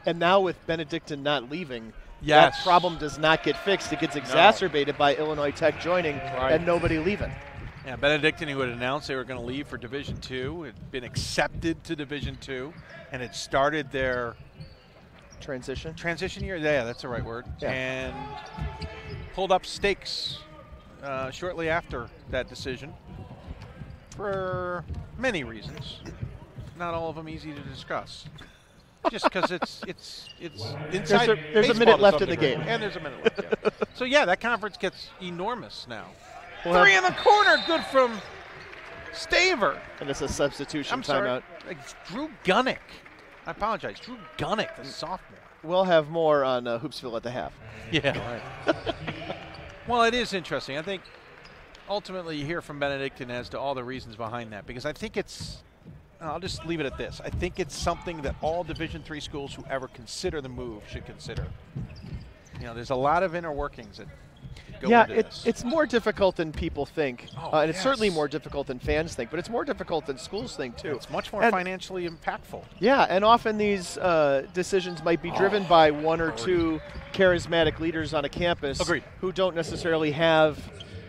And now with Benedictine not leaving, yes, that problem does not get fixed. It gets exacerbated by Illinois Tech joining and nobody leaving. Yeah, Benedictine, who had announced they were going to leave for Division II, had been accepted to Division II, and had started their transition year. Yeah, that's the right word. Yeah. And pulled up stakes shortly after that decision for many reasons. Not all of them easy to discuss. Just because it's inside. There's a minute left in the game. And there's a minute left. Yeah. So yeah, that conference gets enormous now. Well, 3 in the corner, good from Staver. And it's a substitution timeout. Drew Gunnick. I apologize. Drew Gunnick, the sophomore. We'll have more on Hoopsville at the half. Yeah. Right. Well, it is interesting. I think ultimately you hear from Benedictine as to all the reasons behind that, because I think it's, I'll just leave it at this. I think it's something that all Division III schools who ever consider the move should consider. You know, there's a lot of inner workings that go into this. It's more difficult than people think, and it's certainly more difficult than fans think, but it's more difficult than schools think too. It's much more financially impactful. Yeah, and often these decisions might be driven by one or two charismatic leaders on a campus who don't necessarily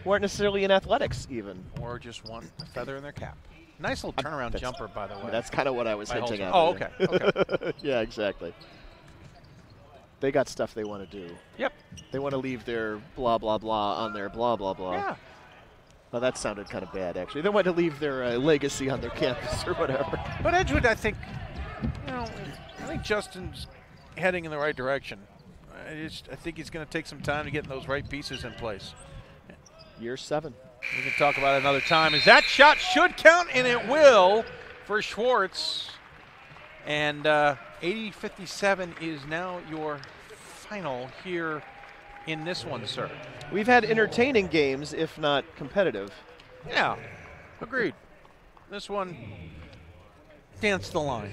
weren't necessarily in athletics even. Or just want a feather in their cap. Nice little turnaround jumper, by the way. That's kind of what I was hinting at. Oh, okay. Okay. Yeah, exactly. They got stuff they want to do. Yep. They want to leave their blah, blah, blah on their blah, blah, blah. Yeah. Well, that sounded kind of bad, actually. They want to leave their legacy on their campus or whatever. But Edgewood, I think, You know, I think Justin's heading in the right direction. I think he's going to take some time to get those right pieces in place. Year 7. We can talk about it another time. As that shot should count, and it will for Schwartz. And 80-57 is now your final here in this one, sir. We've had entertaining games, if not competitive. Yeah, agreed. This one danced the line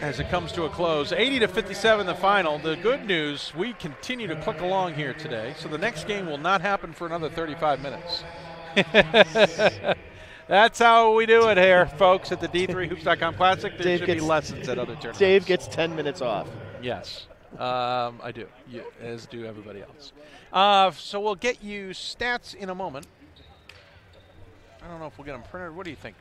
as it comes to a close. 80-57 the final. The good news, we continue to click along here today, so the next game will not happen for another 35 minutes. That's how we do it here, folks, at the D3Hoops.com Classic. There should be lessons at other tournaments. Dave gets 10 minutes off. Yes, I do, as do everybody else. So we'll get you stats in a moment. I don't know if we'll get them printed. What do you think?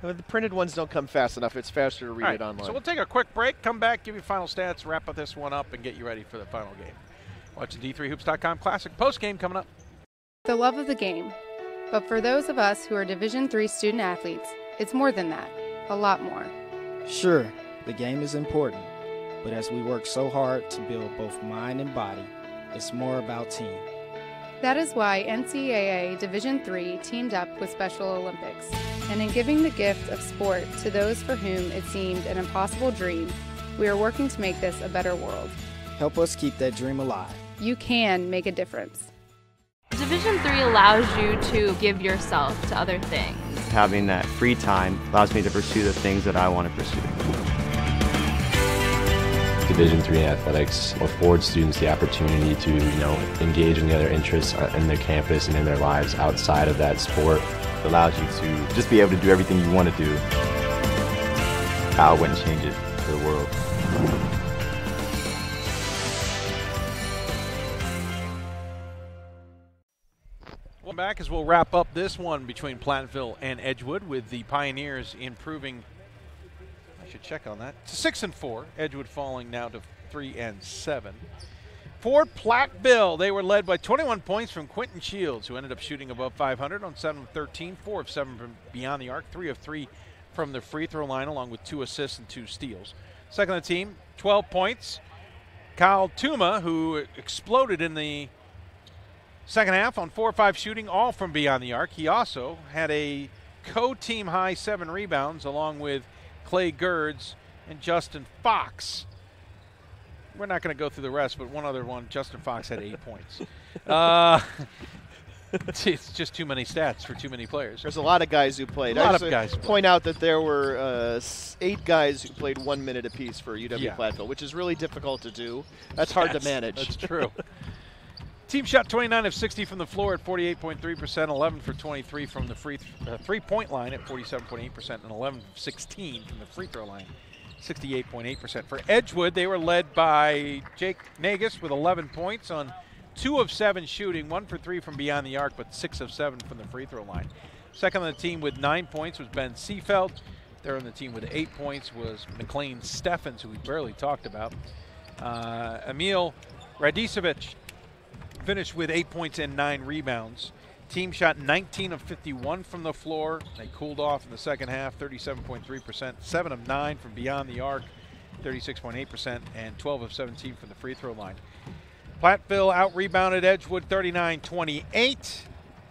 The printed ones don't come fast enough. It's faster to read it online. So we'll take a quick break, come back, give you final stats, wrap this one up, and get you ready for the final game. Watch the D3Hoops.com Classic post-game coming up. The love of the game. But for those of us who are Division III student athletes, it's more than that, a lot more. Sure, the game is important, but as we work so hard to build both mind and body, it's more about team. That is why NCAA Division III teamed up with Special Olympics, and in giving the gift of sport to those for whom it seemed an impossible dream, we are working to make this a better world. Help us keep that dream alive. You can make a difference. Division III allows you to give yourself to other things. Having that free time allows me to pursue the things that I want to pursue. Division III athletics affords students the opportunity to, engage in the other interests in their campus and in their lives outside of that sport. It allows you to just be able to do everything you want to do. I wouldn't change it for the world. Welcome back as we'll wrap up this one between Platteville and Edgewood with the Pioneers improving. I should check on that. To 6-4. Edgewood falling now to 3-7. For Platteville, they were led by 21 points from Quentin Shields, who ended up shooting above 500 on 7 of 13, 4 of 7 from beyond the arc, 3 of 3 from the free throw line, along with 2 assists and 2 steals. Second on the team, 12 points. Kyle Tuma, who exploded in the second half on 4 or 5 shooting, all from beyond the arc. He also had a co-team high 7 rebounds, along with Clay Gerds and Justin Fox. We're not going to go through the rest, but one other one, Justin Fox had 8 points. It's just too many stats for too many players. There's a lot of guys who played. A lot of guys point out that there were 8 guys who played 1 minute apiece for UW-Platteville, which is really difficult to do. That's hard to manage. That's true. Team shot 29 of 60 from the floor at 48.3%, 11 for 23 from the three-point line at 47.8%, and 11 of 16 from the free throw line, 68.8%. For Edgewood, they were led by Jake Nagus with 11 points on 2 of 7 shooting, 1 for 3 from beyond the arc, but 6 of 7 from the free throw line. Second on the team with 9 points was Ben Seefeld. Third on the team with 8 points was McLean Steffens, who we barely talked about. Emil Radicevic finished with 8 points and 9 rebounds. Team shot 19 of 51 from the floor. They cooled off in the second half, 37.3%. 7 of 9 from beyond the arc, 36.8%, and 12 of 17 from the free throw line. Platteville out-rebounded Edgewood 39-28.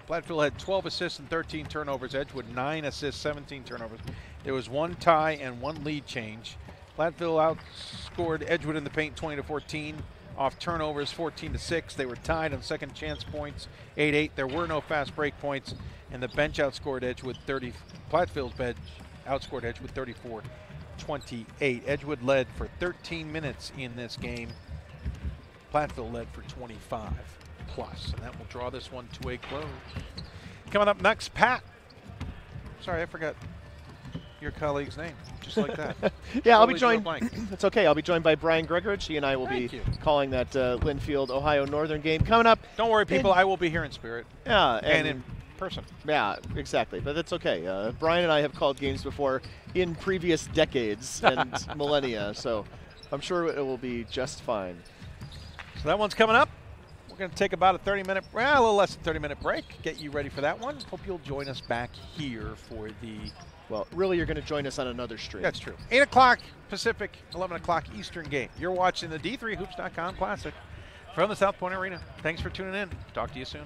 Platteville had 12 assists and 13 turnovers. Edgewood 9 assists, 17 turnovers. There was 1 tie and 1 lead change. Platteville outscored Edgewood in the paint 20-14. Off turnovers 14-6. They were tied on second chance points 8-8. There were no fast break points, and the bench outscored Edgewood Platteville's bench outscored Edgewood 34-28. Edgewood led for 13 minutes in this game. Platteville led for 25 plus, and that will draw this one to a close. Coming up next, Pat. Sorry, I forgot your colleague's name, just like that. Yeah, I'll be joined. That's okay. I'll be joined by Brian Gregorich. He and I will be calling that Linfield, Ohio Northern game coming up. Don't worry, people. I will be here in spirit. Yeah, and in person. Yeah, exactly. But that's okay. Brian and I have called games before in previous decades and millennia, so I'm sure it will be just fine. So that one's coming up. We're going to take about a 30-minute, a little less than 30-minute break. Get you ready for that one. Hope you'll join us back here for the Well, really, you're going to join us on another stream. That's true. 8 o'clock Pacific, 11 o'clock Eastern game. You're watching the D3Hoops.com Classic from the South Point Arena. Thanks for tuning in. Talk to you soon.